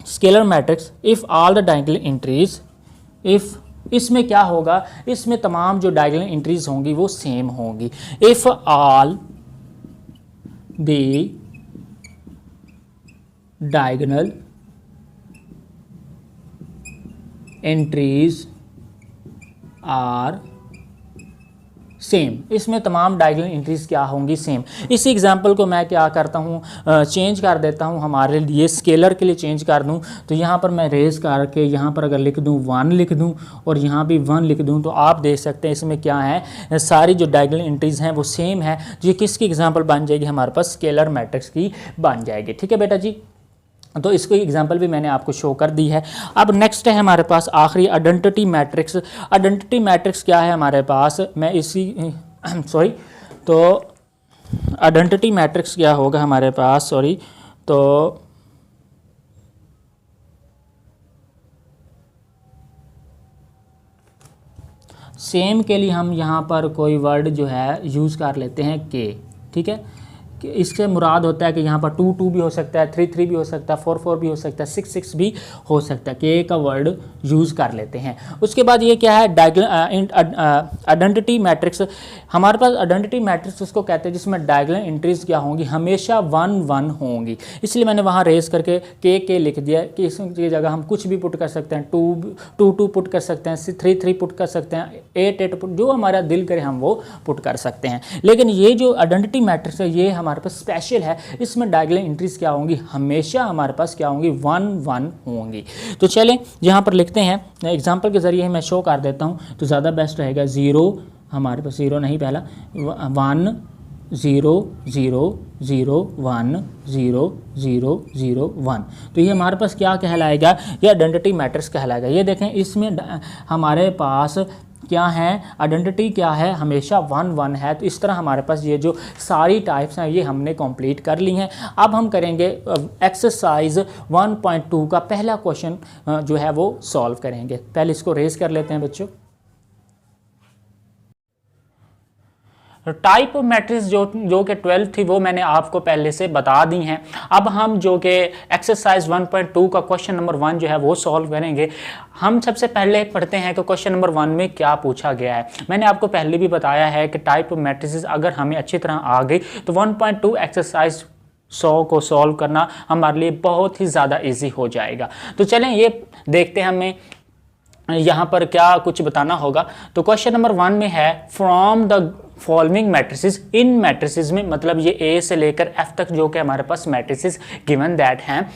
scalar matrix if all the diagonal entries, if इसमें क्या होगा, इसमें तमाम जो डायगोनल एंट्रीज होंगी वो सेम होंगी। If all the diagonal entries are same, इसमें तमाम डायगोनल एंट्रीज क्या होंगी, सेम। इसी एग्जांपल को मैं क्या करता हूँ, चेंज कर देता हूँ, हमारे लिए स्केलर के लिए चेंज कर दूँ। तो यहाँ पर मैं रेज करके यहाँ पर अगर लिख दूँ 1 लिख दूँ और यहाँ भी 1 लिख दूँ, तो आप देख सकते हैं इसमें क्या है, सारी जो डायगोनल एंट्रीज हैं वो सेम है। ये किसकी एग्जाम्पल बन जाएगी, हमारे पास स्केलर मैट्रिक्स की बन जाएगी। ठीक है बेटा जी, तो इसको एग्जांपल भी मैंने आपको शो कर दी है। अब नेक्स्ट है हमारे पास आखिरी आइडेंटिटी मैट्रिक्स। आइडेंटिटी मैट्रिक्स क्या है हमारे पास, मैं इसी सॉरी, तो आइडेंटिटी मैट्रिक्स क्या होगा हमारे पास, सॉरी, तो सेम के लिए हम यहाँ पर कोई वर्ड जो है यूज़ कर लेते हैं के। ठीक है, इससे मुराद होता है कि यहाँ पर 2 2 भी हो सकता है, 3 3 भी हो सकता है, 4 4 भी हो सकता है, 6 6 भी हो सकता है, के का वर्ड यूज़ कर लेते हैं। उसके बाद ये क्या है, आइडेंटिटी मैट्रिक्स। हमारे पास आइडेंटिटी मैट्रिक्स उसको कहते हैं जिसमें डायगोनल एंट्रीज क्या होंगी, हमेशा 1 1 होंगी। इसलिए मैंने वहाँ रेस करके के लिख दिया कि इसकी जगह हम कुछ भी पुट कर सकते हैं, 2 2 पुट कर सकते हैं, 3 3 पुट कर सकते हैं, 8 8 पुट, जो हमारा दिल करे हम वो पुट कर सकते हैं। लेकिन ये जो आइडेंटिटी मैट्रिक्स है ये हमारे पास स्पेशल है, इसमें डायगोनल एंट्रीज क्या होंगी, हमेशा हमारे पास क्या होंगी, 1 1 होंगी। तो चलें यहाँ पर लिखते हैं, एग्जांपल के ज़रिए मैं शो कर देता हूँ तो ज़्यादा बेस्ट रहेगा। 0 हमारे पास 0 नहीं, पहला 1 0 0 0 1 0 0 0 1। तो ये हमारे पास क्या कहलाएगा, ये आइडेंटिटी मैट्रिक्स कहलाएगा। ये देखें इसमें हमारे पास क्या है, आइडेंटिटी क्या है, हमेशा 1 1 है। तो इस तरह हमारे पास ये जो सारी टाइप्स हैं ये हमने कंप्लीट कर ली हैं। अब हम करेंगे एक्सरसाइज 1.2 का पहला क्वेश्चन जो है वो सॉल्व करेंगे। पहले इसको रेज कर लेते हैं बच्चों। टाइप ऑफ मैट्रिक्स जो कि 12 थी वो मैंने आपको पहले से बता दी हैं। अब हम जो कि एक्सरसाइज 1.2 का क्वेश्चन नंबर 1 जो है वो सॉल्व करेंगे। हम सबसे पहले पढ़ते हैं कि क्वेश्चन नंबर 1 में क्या पूछा गया है। मैंने आपको पहले भी बताया है कि टाइप ऑफ मैट्रिक्स अगर हमें अच्छी तरह आ गई तो 1.2 एक्सरसाइज 100 को सॉल्व करना हमारे लिए बहुत ही ज़्यादा इजी हो जाएगा। तो चलें ये देखते हैं हमें यहाँ पर क्या कुछ बताना होगा। तो क्वेश्चन नंबर 1 में है from the following matrices, in matrices में मतलब ये ए से लेकर एफ तक जो कि हमारे पास मैट्रिसेस गिवन दैट हैं,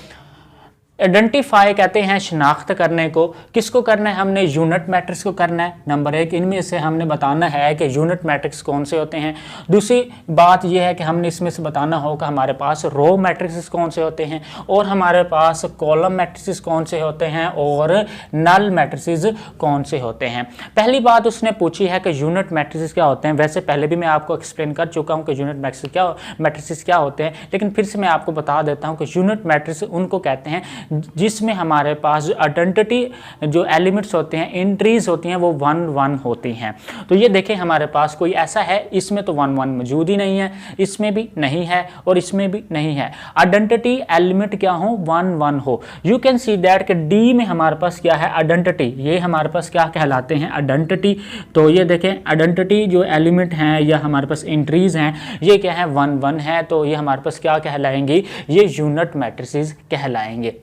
आइडेंटिफाई कहते हैं शिनाख्त करने को, किसको करना है हमने, यूनिट मैट्रिक्स को करना है। नंबर 1 इनमें से हमने बताना है कि यूनिट मैट्रिक्स कौन से होते हैं। दूसरी बात यह है कि हमने इसमें से बताना होगा हमारे पास रो मैट्रिक्स कौन से होते हैं और हमारे पास कॉलम मैट्रिक्स कौन से होते हैं और नल मैट्रिक्स कौन से होते हैं। पहली बात उसने पूछी है कि यूनिट मैट्रिक्स क्या होते हैं। वैसे पहले भी मैं आपको एक्सप्लेन कर चुका हूँ कि यूनिट मैट्रिक्स क्या होते हैं, लेकिन फिर से मैं आपको बता देता हूँ कि यूनिट मैट्रिक्स उनको कहते हैं जिसमें हमारे पास आइडेंटिटी जो एलिमेंट्स होते हैं, एंट्रीज होती हैं, वो 1 1 होती हैं। तो ये देखें हमारे पास कोई ऐसा है, इसमें तो 1 1 मौजूद ही नहीं है, इसमें भी नहीं है और इसमें भी नहीं है। आइडेंटिटी एलिमेंट क्या हो, 1 1 हो। यू कैन सी दैट कि डी में हमारे पास क्या है, आइडेंटिटी, ये हमारे पास क्या कहलाते हैं, आइडेंटिटी। तो ये देखें आइडेंटिटी जो एलिमेंट हैं या हमारे पास एंट्रीज हैं ये क्या है, 1 1 है। तो ये हमारे पास क्या कहलाएंगे, ये यूनिट मैट्रिसेस कहलाएंगे।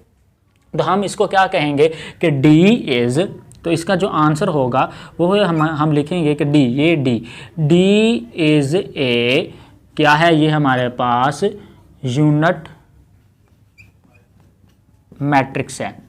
तो हम इसको क्या कहेंगे कि D इज, तो इसका जो आंसर होगा वो हम लिखेंगे कि D, ये D इज ए क्या है, ये हमारे पास यूनिट मैट्रिक्स है।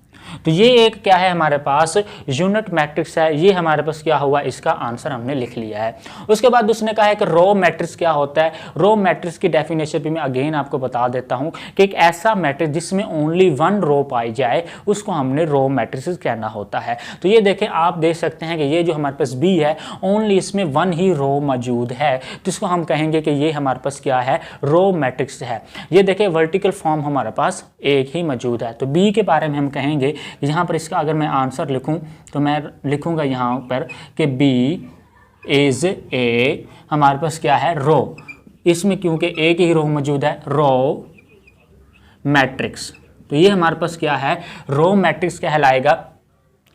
तो ये एक क्या है हमारे पास यूनिट मैट्रिक्स है, ये हमारे पास क्या हुआ, इसका आंसर हमने लिख लिया है। उसके बाद उसने कहा है कि रो मैट्रिक्स क्या होता है। रो मैट्रिक्स की डेफिनेशन भी मैं अगेन आपको बता देता हूं कि एक ऐसा मैट्रिक्स जिसमें ओनली 1 रो पाई जाए उसको हमने रो मैट्रिक्स कहना होता है। तो ये देखें आप देख सकते हैं कि ये जो हमारे पास बी है ओनली इसमें 1 ही रो मौजूद है, तो इसको हम कहेंगे कि ये हमारे पास क्या है, रो मैट्रिक्स है। ये देखें वर्टिकल फॉर्म हमारे पास एक ही मौजूद है। तो बी के बारे में हम कहेंगे, यहाँ पर इसका अगर मैं आंसर लिखूं तो मैं लिखूंगा यहाँ पर कि B इज ए हमारे पास क्या है, रो। इसमें क्योंकि एक ही रो मौजूद है, रो मैट्रिक्स। तो ये हमारे पास क्या है, रो मैट्रिक्स कहलाएगा।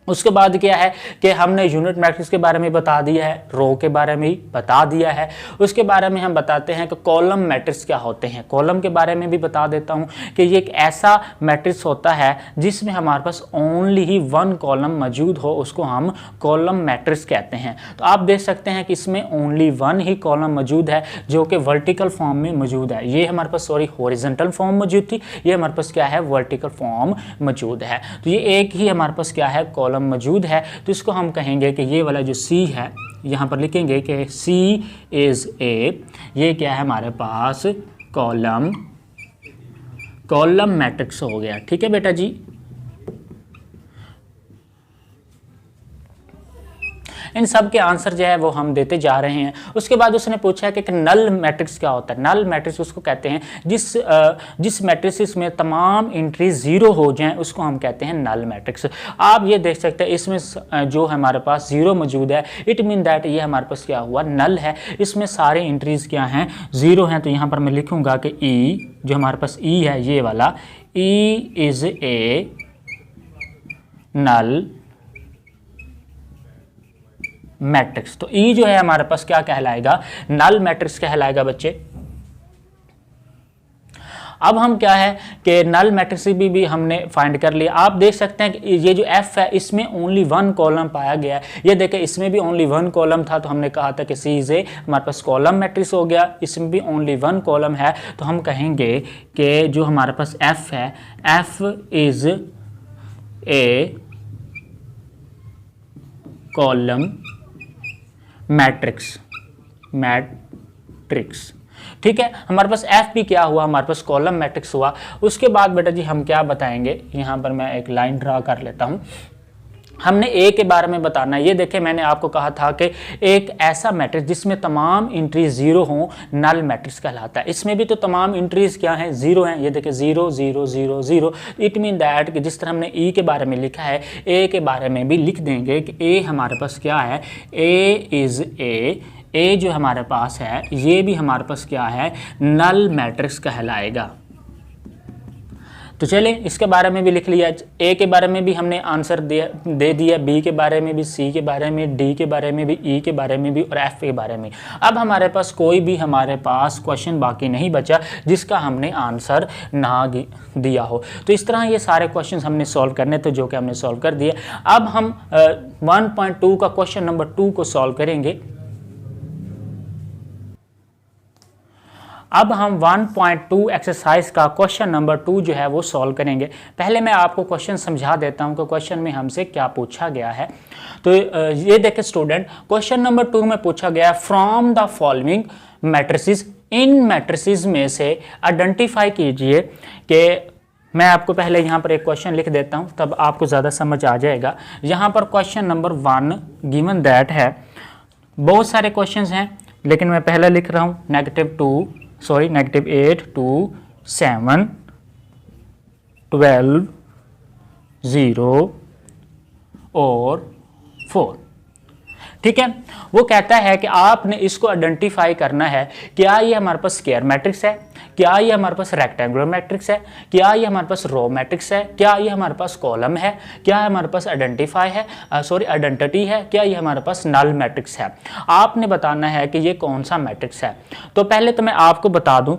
उसके बाद क्या है कि हमने यूनिट मैट्रिक्स के बारे में बता दिया है, रो के बारे में ही बता दिया है। उसके बारे में हम बताते हैं कि कॉलम मैट्रिक्स क्या होते हैं। कॉलम के बारे में भी बता देता हूं कि ये एक ऐसा मैट्रिक्स होता है जिसमें हमारे पास ओनली ही 1 कॉलम मौजूद हो, उसको हम कॉलम मैट्रिक्स कहते हैं। तो आप देख सकते हैं कि इसमें ओनली 1 ही कॉलम मौजूद है जो कि वर्टिकल फॉर्म में मौजूद है। ये हमारे पास हॉरिजॉन्टल फॉर्म मौजूद थी, ये हमारे पास क्या है, वर्टिकल फॉर्म मौजूद है। तो ये एक ही हमारे पास क्या है, कॉलम मौजूद है। तो इसको हम कहेंगे कि ये वाला जो सी है, यहां पर लिखेंगे कि सी इज ए, ये क्या है हमारे पास कॉलम मैट्रिक्स हो गया। ठीक है बेटा जी। इन सब के आंसर जो है वो हम देते जा रहे हैं। उसके बाद उसने पूछा है कि नल मैट्रिक्स क्या होता है। नल मैट्रिक्स उसको कहते हैं जिस मैट्रिक्स में तमाम एंट्री 0 हो जाएं उसको हम कहते हैं नल मैट्रिक्स। आप ये देख सकते हैं इसमें जो हमारे पास 0 मौजूद है, इट मीन दैट ये हमारे पास क्या हुआ, नल है। इसमें सारे एंट्रीज क्या हैं, 0 हैं। तो यहाँ पर मैं लिखूंगा कि ई जो हमारे पास ई है, ये वाला E is a null matrix. तो ई जो है हमारे पास क्या कहलाएगा, नल मैट्रिक्स कहलाएगा बच्चे। अब हम क्या है कि नल मैट्रिक्स भी हमने फाइंड कर लिया। आप देख सकते हैं कि ये जो एफ है इसमें ओनली 1 कॉलम पाया गया है। ये देखें इसमें भी ओनली 1 कॉलम था, तो हमने कहा था कि सी इज ए हमारे पास कॉलम मैट्रिक्स हो गया। इसमें भी ओनली 1 कॉलम है, तो हम कहेंगे कि जो हमारे पास एफ है, F is a column matrix. ठीक है, हमारे पास एफ भी क्या हुआ, हमारे पास कॉलम मैट्रिक्स हुआ। उसके बाद बेटा जी हम क्या बताएंगे, यहां पर मैं एक लाइन ड्रा कर लेता हूं। हमने ए के बारे में बताना है। ये देखें मैंने आपको कहा था कि एक ऐसा मैट्रिक्स जिसमें तमाम एंट्रीज 0 हों नल मैट्रिक्स कहलाता है। इसमें भी तो तमाम एंट्रीज क्या हैं, 0 हैं। ये देखें 0 0 0 0। इट मीन दैट कि जिस तरह हमने ई के बारे में लिखा है, ए के बारे में भी लिख देंगे कि ए हमारे पास क्या है, ए इज ए जो हमारे पास है ये भी हमारे पास क्या है, नल मैट्रिक्स कहलाएगा। तो चलिए इसके बारे में भी लिख लिया। ए के बारे में भी हमने आंसर दे दिया, बी के बारे में भी, सी के बारे में, डी के बारे में भी, ई के बारे में भी और एफ के बारे में। अब हमारे पास कोई भी हमारे पास क्वेश्चन बाकी नहीं बचा जिसका हमने आंसर ना दिया हो। तो इस तरह ये सारे क्वेश्चन हमने सॉल्व करने थे जो कि हमने सॉल्व कर दिए। अब हम 1.2 का क्वेश्चन नंबर 2 को सॉल्व करेंगे। अब हम 1.2 एक्सरसाइज का क्वेश्चन नंबर 2 जो है वो सॉल्व करेंगे। पहले मैं आपको क्वेश्चन समझा देता हूं कि क्वेश्चन में हमसे क्या पूछा गया है। तो ये देखें स्टूडेंट, क्वेश्चन नंबर 2 में पूछा गया from the following matrices, in matrices में से आइडेंटिफाई कीजिए कि, मैं आपको पहले यहाँ पर एक क्वेश्चन लिख देता हूँ तब आपको ज़्यादा समझ आ जाएगा। यहाँ पर क्वेश्चन नंबर 1 गिवन दैट है, बहुत सारे क्वेश्चंस हैं लेकिन मैं पहले लिख रहा हूँ -8 2 7 12 0 और 4। ठीक है, वो कहता है कि आपने इसको आइडेंटिफाई करना है, क्या ये हमारे पास स्क्वायर मैट्रिक्स है, क्या ये हमारे पास रेक्टेंगुलर मैट्रिक्स है, क्या ये हमारे पास रो मैट्रिक्स है, क्या ये हमारे पास कॉलम है, क्या हमारे पास आइडेंटिटी है, क्या ये हमारे पास नल मैट्रिक्स है। आपने बताना है कि ये कौन सा मैट्रिक्स है। तो पहले तो मैं आपको बता दूं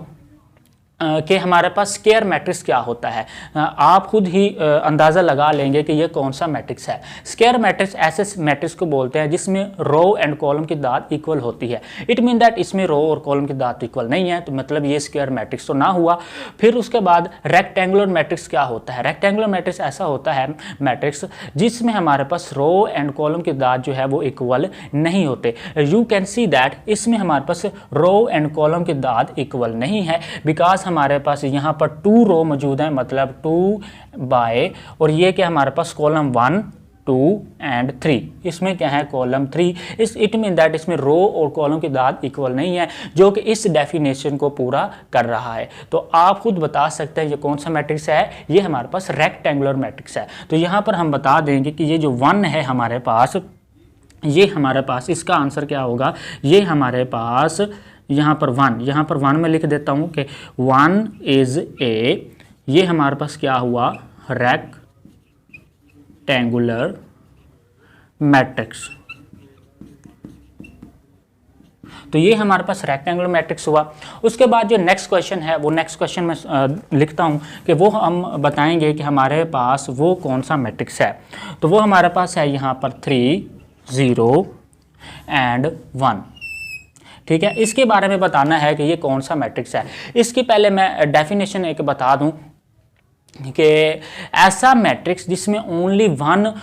कि हमारे पास स्क्वायर मैट्रिक्स क्या होता है। आप खुद ही अंदाज़ा लगा लेंगे कि ये कौन सा मैट्रिक्स है। स्क्वायर मैट्रिक्स ऐसे मैट्रिक्स को बोलते हैं जिसमें रो एंड कॉलम की दाद इक्वल होती है। इट मीन दैट इसमें रो और कॉलम की दाद इक्वल नहीं है, तो मतलब ये स्क्वायर मैट्रिक्स तो ना हुआ। फिर उसके बाद रेक्टेंगुलर मैट्रिक्स क्या होता है। रेक्टेंगुलर मैट्रिक्स ऐसा होता है मैट्रिक्स जिसमें हमारे पास रो एंड कॉलम की दाद जो है वो इक्वल नहीं होते। यू कैन सी दैट इसमें हमारे पास रो एंड कॉलम की दाद इक्वल नहीं है, बिकॉज हमारे पास यहाँ पर 2 रो मौजूद है, मतलब 2 बाय, और ये क्या हमारे पास कॉलम 1 2 एंड 3, इसमें क्या है कॉलम 3। इट मीन दैट इसमें रो और कॉलम की दाद इक्वल नहीं है, जो कि इस डेफिनेशन को पूरा कर रहा है। तो आप खुद बता सकते हैं ये कौन सा मैट्रिक्स है, ये हमारे पास रेक्टेंगुलर मैट्रिक्स है। तो यहाँ पर हम बता देंगे कि ये जो 1 है हमारे पास, ये हमारे पास इसका आंसर क्या होगा, ये हमारे पास यहाँ पर 1 में लिख देता हूँ कि 1 इज ए, ये हमारे पास क्या हुआ रेक्टेंगुलर मैट्रिक्स। तो ये हमारे पास रेक्टेंगुलर मैट्रिक्स हुआ। उसके बाद जो नेक्स्ट क्वेश्चन है, वो नेक्स्ट क्वेश्चन में लिखता हूँ कि वो हम बताएंगे कि हमारे पास वो कौन सा मैट्रिक्स है। तो वो हमारे पास है यहाँ पर 3 0 एंड 1। ठीक है, इसके बारे में बताना है कि ये कौन सा मैट्रिक्स है। इसकी पहले मैं डेफिनेशन एक बता दूं कि ऐसा मैट्रिक्स जिसमें ओनली 1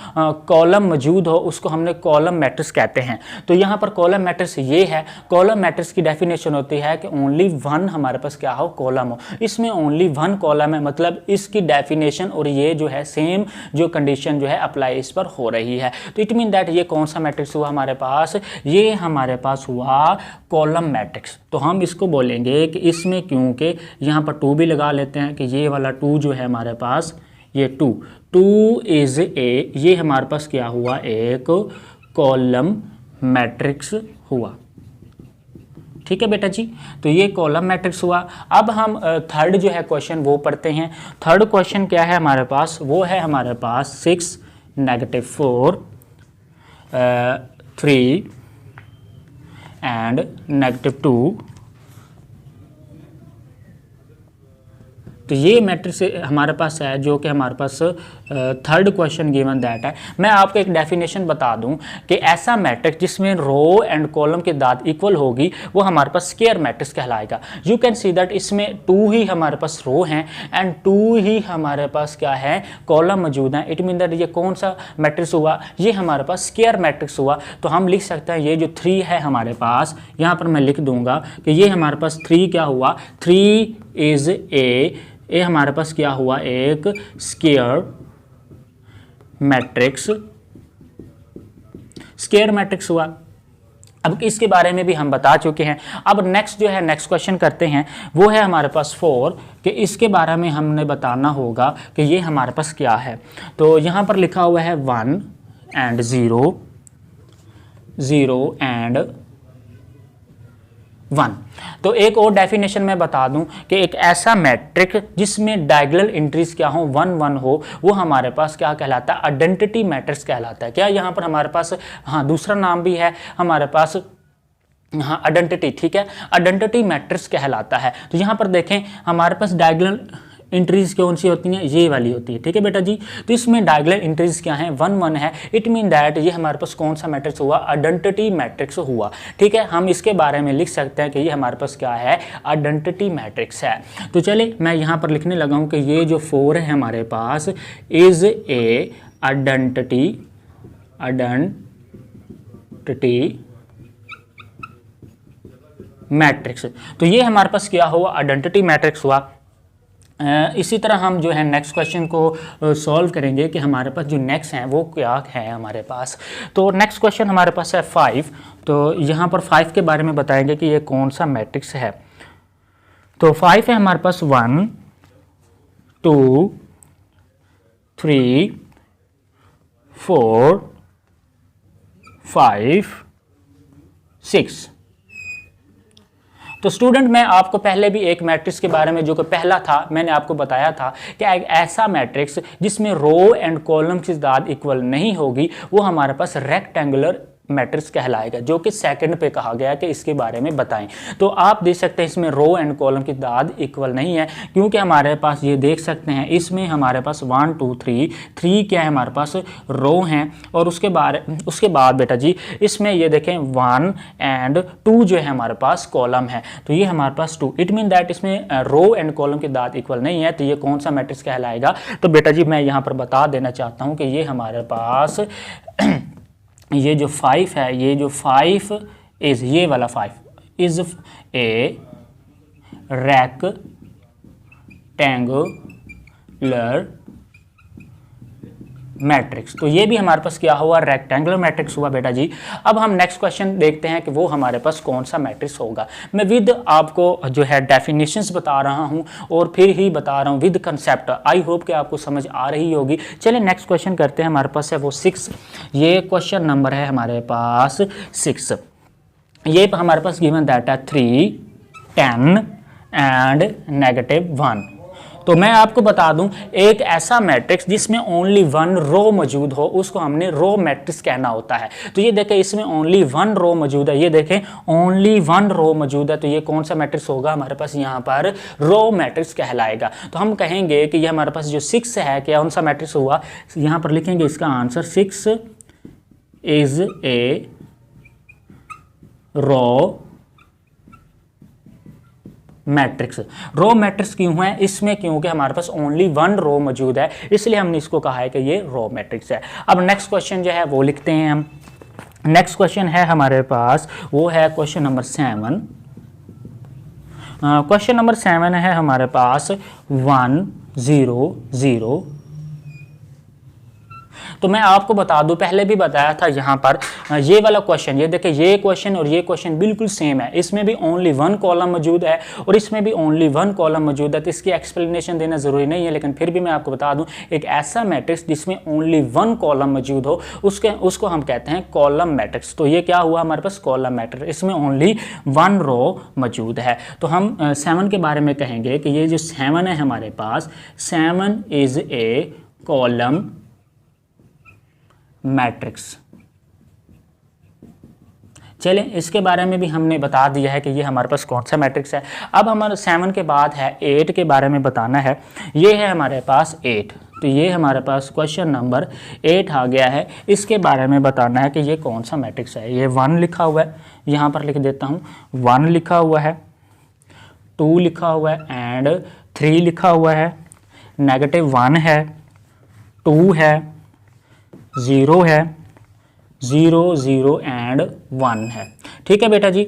कॉलम मौजूद हो उसको हमने कॉलम मैट्रिक्स कहते हैं। तो यहाँ पर कॉलम मैट्रिक्स ये है। कॉलम मैट्रिक्स की डेफिनेशन होती है कि ओनली 1 हमारे पास क्या हो कॉलम हो। इसमें ओनली 1 कॉलम है, मतलब इसकी डेफिनेशन और ये जो है सेम जो कंडीशन जो है अप्लाई इस पर हो रही है। तो इट मीन दैट ये कौन सा मैट्रिक्स हुआ हमारे पास, ये हमारे पास हुआ कॉलम मैट्रिक्स। तो हम इसको बोलेंगे कि इसमें, क्योंकि यहाँ पर 2 भी लगा लेते हैं कि ये वाला 2 जो है हमारे पास, ये 2 इज ए, ये हमारे पास क्या हुआ एक कॉलम मैट्रिक्स हुआ। ठीक है बेटा जी, तो ये कॉलम मैट्रिक्स हुआ। अब हम थर्ड जो है क्वेश्चन वो पढ़ते हैं। थर्ड क्वेश्चन क्या है हमारे पास, वो है हमारे पास 6 -4 3 एंड -2। तो ये मैट्रिक्स हमारे पास है जो कि हमारे पास थर्ड क्वेश्चन गिवन दैट है। मैं आपको एक डेफिनेशन बता दूं कि ऐसा मैट्रिक्स जिसमें रो एंड कॉलम की दाद इक्वल होगी वो हमारे पास स्क्वायर मैट्रिक्स कहलाएगा। यू कैन सी दैट इसमें 2 ही हमारे पास रो हैं एंड 2 ही हमारे पास क्या है कॉलम मौजूद हैं। इट मीन दैट ये कौन सा मैट्रिक्स हुआ, ये हमारे पास स्क्वायर मैट्रिक्स हुआ। तो हम लिख सकते हैं ये जो 3 है हमारे पास, यहाँ पर मैं लिख दूंगा कि ये हमारे पास 3 क्या हुआ, 3 इज ए, ये हमारे पास क्या हुआ एक स्क्वायर मैट्रिक्स हुआ। अब इसके बारे में भी हम बता चुके हैं। अब नेक्स्ट जो है नेक्स्ट क्वेश्चन करते हैं, वो है हमारे पास 4 कि इसके बारे में हमने बताना होगा कि ये हमारे पास क्या है। तो यहाँ पर लिखा हुआ है 1 एंड 0 एंड 1। तो एक और डेफिनेशन मैं बता दूं कि एक ऐसा मैट्रिक्स जिसमें डायगोनल एंट्रीज क्या हो 1 1 हो, वो हमारे पास क्या कहलाता है, आइडेंटिटी मैट्रिक्स कहलाता है। क्या यहाँ पर हमारे पास हाँ दूसरा नाम भी है हमारे पास, हाँ आइडेंटिटी, ठीक है, आइडेंटिटी मैट्रिक्स कहलाता है। तो यहाँ पर देखें हमारे पास डायगोनल इंट्रीज कौन सी होती हैं, ये वाली होती है, ठीक है बेटा जी। तो इसमें डायगोनल इंट्रीज क्या है, 1 1 है। इट मीन दैट ये हमारे पास कौन सा मैट्रिक्स हुआ, आइडेंटिटी मैट्रिक्स हुआ, ठीक है। हम इसके बारे में लिख सकते हैं कि ये हमारे पास क्या है, आइडेंटिटी मैट्रिक्स है। तो चलिए मैं यहाँ पर लिखने लगा हूँ कि ये जो 4 है हमारे पास इज ए आइडेंटिटी मैट्रिक्स। तो ये हमारे पास क्या हुआ, आइडेंटिटी मैट्रिक्स हुआ। इसी तरह हम जो है नेक्स्ट क्वेश्चन को सॉल्व करेंगे कि हमारे पास जो नेक्स्ट है वो क्या है हमारे पास। तो नेक्स्ट क्वेश्चन हमारे पास है 5। तो यहाँ पर 5 के बारे में बताएंगे कि ये कौन सा मैट्रिक्स है। तो 5 है हमारे पास 1 2 3 4 5 6। तो स्टूडेंट मैं आपको पहले भी एक मैट्रिक्स के बारे में जो कि पहला था मैंने आपको बताया था कि एक ऐसा मैट्रिक्स जिसमें रो एंड कॉलम की तादाद इक्वल नहीं होगी वो हमारे पास रेक्टेंगुलर मैट्रिक्स कहलाएगा, जो कि सेकंड पे कहा गया कि इसके बारे में बताएं। तो आप देख सकते हैं इसमें रो एंड कॉलम की तादाद इक्वल नहीं है, क्योंकि हमारे पास ये देख सकते हैं इसमें हमारे पास 1 2 3 क्या है हमारे पास रो हैं, और उसके बाद बेटा जी इसमें ये देखें 1 एंड 2 जो है हमारे पास कॉलम है। तो ये हमारे पास 2, इट मीन दैट इसमें रो एंड कॉलम की तादाद इक्वल नहीं है। तो ये कौन सा मैट्रिक्स कहलाएगा, तो बेटा जी मैं यहाँ पर बता देना चाहता हूँ कि ये हमारे पास ये जो 5 है, ये जो 5 इज ये वाला 5 इज ए रेक्टेंगुलर मैट्रिक्स। तो ये भी हमारे पास क्या हुआ, रेक्टेंगुलर मैट्रिक्स हुआ बेटा जी। अब हम नेक्स्ट क्वेश्चन देखते हैं कि वो हमारे पास कौन सा मैट्रिक्स होगा। मैं विद आपको जो है डेफिनेशंस बता रहा हूं और फिर ही बता रहा हूं विद कंसेप्ट। आई होप कि आपको समझ आ रही होगी। चलिए नेक्स्ट क्वेश्चन करते हैं। हमारे पास है वो 6। ये क्वेश्चन नंबर है हमारे पास 6। ये हमारे पास गिवन दैट है 3 10 एंड -1। तो मैं आपको बता दूं एक ऐसा मैट्रिक्स जिसमें ओनली 1 रो मौजूद हो उसको हमने रो मैट्रिक्स कहना होता है। तो ये देखें इसमें ओनली 1 रो मौजूद है, ये देखें ओनली 1 रो मौजूद है। तो ये कौन सा मैट्रिक्स होगा हमारे पास, यहाँ पर रो मैट्रिक्स कहलाएगा। तो हम कहेंगे कि ये हमारे पास जो 6 है क्या कौन सा मैट्रिक्स हुआ, यहाँ पर लिखेंगे इसका answer 6 is a row matrix. Row matrix क्यों है इसमें, क्योंकि हमारे पास ओनली 1 रो मौजूद है, इसलिए हमने इसको कहा है कि ये रो मैट्रिक्स है। अब नेक्स्ट क्वेश्चन जो है वो लिखते हैं हम। नेक्स्ट क्वेश्चन है हमारे पास वो है क्वेश्चन नंबर 7। क्वेश्चन नंबर 7 है हमारे पास 1 0 0। तो मैं आपको बता दूं पहले भी बताया था यहाँ पर ये वाला क्वेश्चन, ये देखिए ये क्वेश्चन और ये क्वेश्चन बिल्कुल सेम है। इसमें भी ओनली 1 कॉलम मौजूद है और इसमें भी ओनली 1 कॉलम मौजूद है। तो इसकी एक्सप्लेनेशन देना जरूरी नहीं है, लेकिन फिर भी मैं आपको बता दूं एक ऐसा मैट्रिक्स जिसमें ओनली 1 कॉलम मौजूद हो उसको हम कहते हैं कॉलम मैट्रिक्स। तो ये क्या हुआ हमारे पास कॉलम मैट्रिक्स, इसमें ओनली 1 रो मौजूद है। तो हम 7 के बारे में कहेंगे कि ये जो 7 है हमारे पास 7 इज ए कॉलम मैट्रिक्स। चलें इसके बारे में भी हमने बता दिया है कि ये हमारे पास कौन सा मैट्रिक्स है। अब हमारे 7 के बाद है 8 के बारे में बताना है। ये है हमारे पास 8। तो ये हमारे पास क्वेश्चन नंबर 8 आ गया है। इसके बारे में बताना है कि ये कौन सा मैट्रिक्स है। ये 1 लिखा हुआ है, यहाँ पर लिख देता हूँ 1 लिखा हुआ है, 2 लिखा हुआ है एंड 3 लिखा हुआ है, -1 है, 2 है, 0 है, 0 0 एंड 1 है। ठीक है बेटा जी।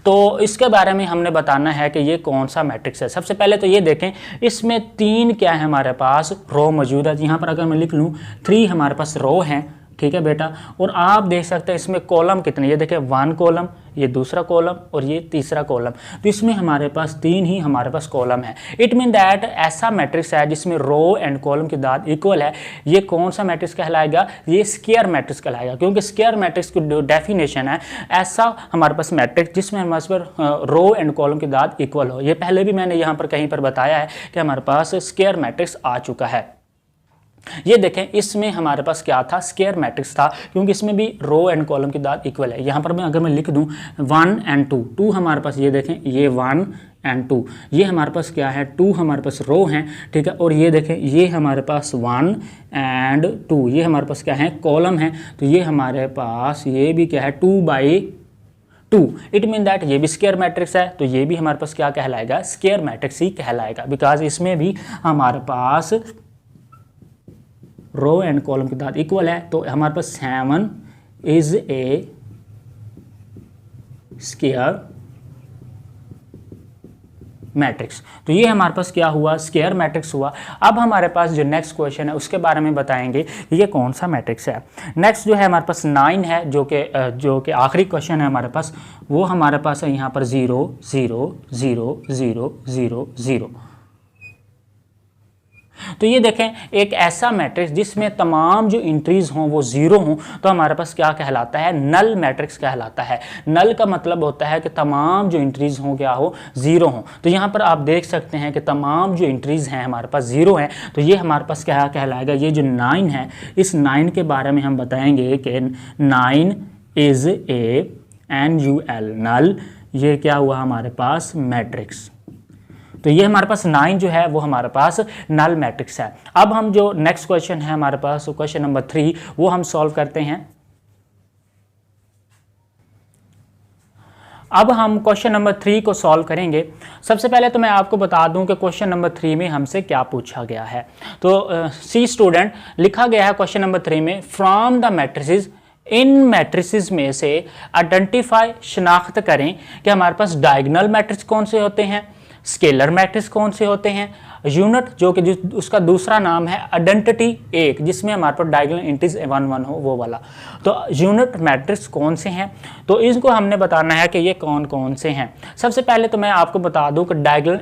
तो इसके बारे में हमने बताना है कि ये कौन सा मैट्रिक्स है। सबसे पहले तो ये देखें इसमें 3 क्या है हमारे पास रो मौजूद है। यहाँ पर अगर मैं लिख लूँ 3 हमारे पास रो हैं, ठीक है बेटा। और आप देख सकते हैं इसमें कॉलम कितने, ये देखिए 1 कॉलम, ये दूसरा कॉलम और ये तीसरा कॉलम, तो इसमें हमारे पास 3 ही हमारे पास कॉलम है। इट मीन दैट ऐसा मैट्रिक्स है जिसमें रो एंड कॉलम की तादाद इक्वल है, ये कौन सा मैट्रिक्स कहलाएगा, ये स्क्वायर मैट्रिक्स कहलाएगा, क्योंकि स्क्वायर मैट्रिक्स की जो डेफिनेशन है ऐसा हमारे पास मैट्रिक्स जिसमें हमारे पास रो एंड कॉलम की तादाद इक्वल हो। ये पहले भी मैंने यहाँ पर कहीं पर बताया है कि हमारे पास स्क्वायर मैट्रिक्स आ चुका है। ये देखें इसमें हमारे पास क्या था, स्क्वायर मैट्रिक्स था, क्योंकि इसमें भी रो एंड कॉलम की तादाद इक्वल है। यहाँ पर मैं अगर मैं लिख दूं 1 एंड 2 हमारे पास, ये देखें ये 1 एंड 2, ये हमारे पास क्या है 2 हमारे पास रो हैं, ठीक है। और ये देखें ये हमारे पास 1 एंड 2, ये हमारे पास क्या है कॉलम है, तो ये हमारे पास ये भी क्या है 2/2। इट मीन दैट ये भी स्क्वायर मैट्रिक्स है, तो ये भी हमारे पास क्या कहलाएगा, स्क्वायर मैट्रिक्स ही कहलाएगा, बिकॉज इसमें भी हमारे पास रो एंड कॉलम की तादाद इक्वल है। तो हमारे पास 7 इज ए स्क्वायर मैट्रिक्स। तो ये हमारे पास क्या हुआ, स्क्वायर मैट्रिक्स हुआ। अब हमारे पास जो नेक्स्ट क्वेश्चन है उसके बारे में बताएंगे ये कौन सा मैट्रिक्स है। नेक्स्ट जो है हमारे पास 9 है, जो कि आखिरी क्वेश्चन है हमारे पास, वो हमारे पास है यहाँ पर 0 0 0 0 0 0। तो ये देखें एक ऐसा मैट्रिक्स जिसमें तमाम जो एंट्रीज हों वो 0 हों, तो हमारे पास क्या कहलाता है, नल मैट्रिक्स कहलाता है। नल का मतलब होता है कि तमाम जो एंट्रीज हों क्या हो, 0 हों। तो यहाँ पर आप देख सकते हैं कि तमाम जो एंट्रीज हैं हमारे पास 0 हैं, तो ये हमारे पास क्या कहलाएगा, ये जो 9 है, इस 9 के बारे में हम बताएंगे कि 9 इज ए NUL नल, ये क्या हुआ हमारे पास मैट्रिक्स। तो ये हमारे पास 9 जो है वो हमारे पास नल मैट्रिक्स है। अब हम जो नेक्स्ट क्वेश्चन है हमारे पास क्वेश्चन नंबर 3 वो हम सॉल्व करते हैं। अब हम क्वेश्चन नंबर 3 को सॉल्व करेंगे। सबसे पहले तो मैं आपको बता दूं कि क्वेश्चन नंबर 3 में हमसे क्या पूछा गया है। तो सी स्टूडेंट लिखा गया है क्वेश्चन नंबर 3 में, from the matrices, in matrices में से आइडेंटिफाई शनाख्त करें कि हमारे पास डायगोनल मैट्रिक्स कौन से होते हैं, स्केलर मैट्रिक्स कौन से होते हैं, यूनिट जो कि उसका दूसरा नाम है आइडेंटिटी 1 जिसमें हमारे पास डायगोनल एंट्रीज 1 1 हो वो वाला। तो यूनिट मैट्रिक्स कौन से हैं, तो इसको हमने बताना है कि ये कौन कौन से हैं। सबसे पहले तो मैं आपको बता दूं कि डायगोनल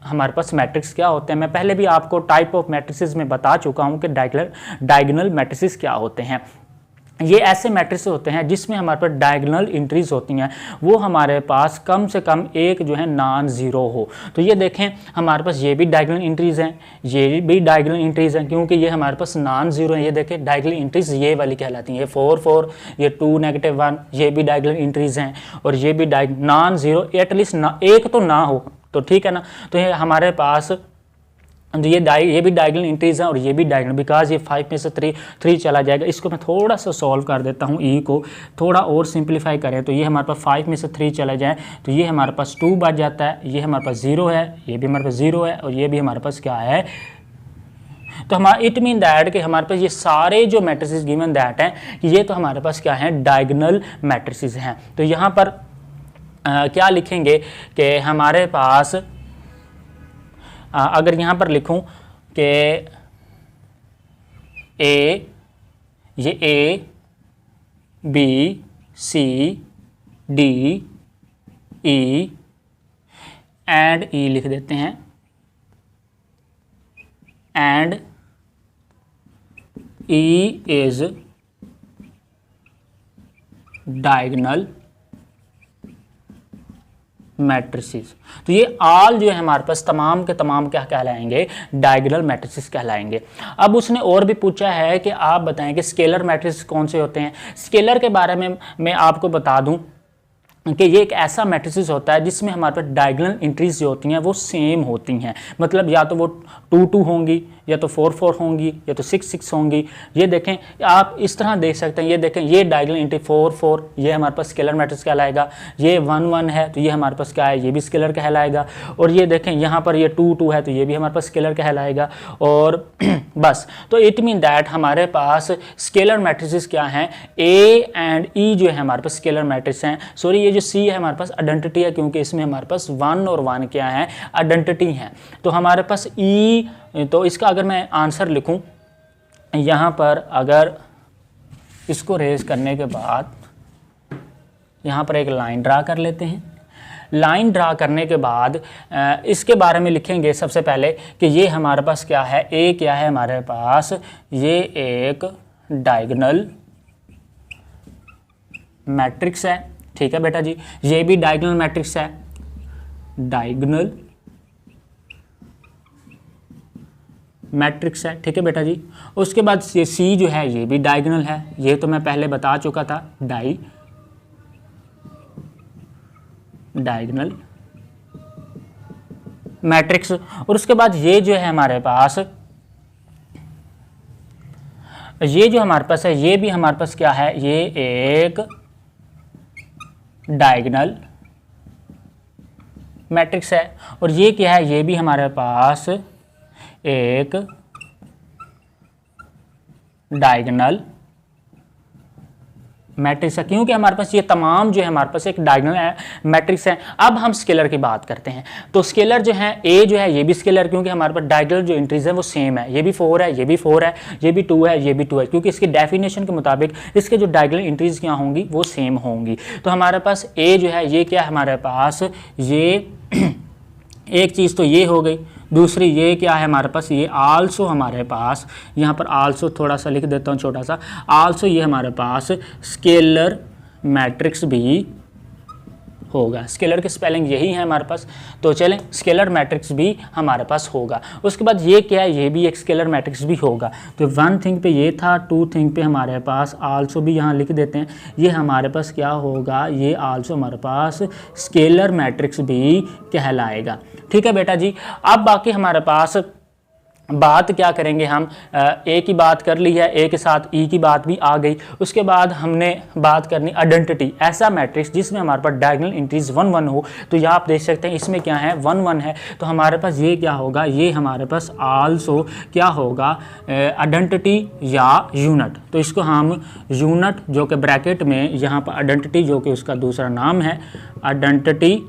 हमारे पास मैट्रिक्स क्या होते हैं। मैं पहले भी आपको टाइप ऑफ मैट्रिक्स में बता चुका हूं कि डायगोनल मैट्रिक्स क्या होते हैं। ये ऐसे मैट्रिक्स होते हैं जिसमें हमारे पास डायगोनल एंट्रीज होती हैं, वो हमारे पास कम से कम एक जो है नॉन ज़ीरो हो। तो ये देखें हमारे पास ये भी डायगोनल एंट्रीज हैं, ये भी डायगोनल एंट्रीज हैं, क्योंकि ये हमारे पास नॉन ज़ीरो है। ये देखें डायगोनल एंट्रीज ये वाली कहलाती हैं, ये 4 4, ये 2 -1, ये भी डायगोनल एंट्रीज हैं, और ये भी नॉन ज़ीरो, एटलीस्ट एक तो ना हो, तो ठीक है ना। तो ये हमारे पास ये भी डायगोनल एंट्रीज हैं और ये भी डायगोनल, बिकॉज ये 5 में से 3 चला जाएगा। इसको मैं थोड़ा सा सॉल्व कर देता हूँ, ई को थोड़ा और सिंप्लीफाई करें तो ये हमारे पास 5 में से 3 चला जाए तो ये हमारे पास 2 बच जाता है, ये हमारे पास 0 है, ये भी हमारे पास 0 है, और ये भी हमारे पास क्या है। तो हमारा इट मीन दैट कि हमारे पास ये सारे जो मैट्रिसेस गिवन दैट हैं ये तो हमारे पास क्या है, डायगोनल मैट्रिसेस हैं। तो यहाँ पर क्या लिखेंगे कि हमारे पास अगर यहाँ पर लिखूं कि ये A B C D E and E लिख देते हैं, and E is diagonal matrices. तो ये ऑल जो है हमारे पास तमाम के तमाम क्या कहलाएंगे, डायगोनल मैट्रिसेस कहलाएंगे। अब उसने और भी पूछा है कि आप बताएं कि स्केलर मैट्रिसेस कौन से होते हैं। स्केलर के बारे में मैं आपको बता दूं कि ये एक ऐसा मैट्रिसेस होता है जिसमें हमारे पास डायगोनल एंट्रीज जो होती हैं वो सेम होती हैं, मतलब या तो वो 2 2 होंगी, या तो 4 4 होंगी, या तो 6 6 होंगी। ये देखें आप इस तरह देख सकते हैं, ये देखें ये डायगोनल एंट्री 4 4, ये हमारे पास स्केलर मैट्रिक्स कहलाएगा। ये 1 1 है तो ये हमारे पास क्या है, ये भी स्केलर कहलाएगा। और ये देखें यहाँ पर ये 2 2 है तो ये भी हमारे पास स्केलर कहलाएगा। और बस, तो इट मीन दैट हमारे पास स्केलर मैट्रिसेस क्या हैं, ए एंड ई जो है हमारे पास स्केलर मैट्रिक्स हैं। सॉरी, ये जो सी है हमारे पास आइडेंटिटी है, क्योंकि इसमें हमारे पास 1 और 1 क्या है, आइडेंटिटी हैं। तो हमारे पास ई, तो इसका अगर मैं आंसर लिखूं यहाँ पर, अगर इसको रेज करने के बाद यहाँ पर एक लाइन ड्रा कर लेते हैं। लाइन ड्रा करने के बाद इसके बारे में लिखेंगे सबसे पहले कि ये हमारे पास क्या है, ए क्या है हमारे पास, ये एक डायगोनल मैट्रिक्स है। ठीक है बेटा जी, ये भी डायगोनल मैट्रिक्स है, डायगोनल मैट्रिक्स है। ठीक है बेटा जी, उसके बाद ये सी जो है ये भी डायगोनल है, ये तो मैं पहले बता चुका था, डायगोनल मैट्रिक्स। और उसके बाद ये जो है हमारे पास, ये जो हमारे पास है ये भी हमारे पास क्या है, ये एक डायगोनल मैट्रिक्स है। और ये क्या है, ये भी हमारे पास एक डायगोनल मैट्रिक्स है, क्योंकि हमारे पास ये तमाम जो है हमारे पास एक डायगोनल मैट्रिक्स है। अब हम स्केलर की बात करते हैं, तो स्केलर जो है ए जो है ये भी स्केलर, क्योंकि हमारे पास डायगोनल जो एंट्रीज है वो सेम है, ये भी 4 है, ये भी 4 है, ये भी 2 है, ये भी 2 है, क्योंकि इसकी डेफिनेशन के मुताबिक इसके जो डायगोनल एंट्रीज क्या होंगी वो सेम होंगी। तो हमारे पास ए जो है ये क्या है हमारे पास, ये एक चीज़ तो ये हो गई, दूसरी ये क्या है हमारे पास, ये आल्सो हमारे पास, यहाँ पर आल्सो थोड़ा सा लिख देता हूँ छोटा सा, आल्सो ये हमारे पास स्केलर मैट्रिक्स भी होगा। स्केलर की स्पेलिंग यही है हमारे पास, तो चलें स्केलर मैट्रिक्स भी हमारे पास होगा। उसके बाद ये क्या है, ये भी एक स्केलर मैट्रिक्स भी होगा। तो 1 थिंग पे ये था, 2 थिंग पे हमारे पास आल्सो भी यहाँ लिख देते हैं, ये हमारे पास क्या होगा, ये आल्सो हमारे पास स्केलर मैट्रिक्स भी कहलाएगा। ठीक है बेटा जी, अब बाकी हमारे पास बात क्या करेंगे हम, ए की बात कर ली है, ए के साथ ई की बात भी आ गई। उसके बाद हमने बात करनी आइडेंटिटी, ऐसा मैट्रिक्स जिसमें हमारे पास डायगोनल एंट्रीज 1 1 हो। तो यहाँ आप देख सकते हैं इसमें क्या है 1 1 है, तो हमारे पास ये क्या होगा, ये हमारे पास आल्सो क्या होगा, आइडेंटिटी या यूनिट। तो इसको हम यूनिट जो कि ब्रैकेट में यहाँ पर आइडेंटिटी जो कि उसका दूसरा नाम है आइडेंटिटी,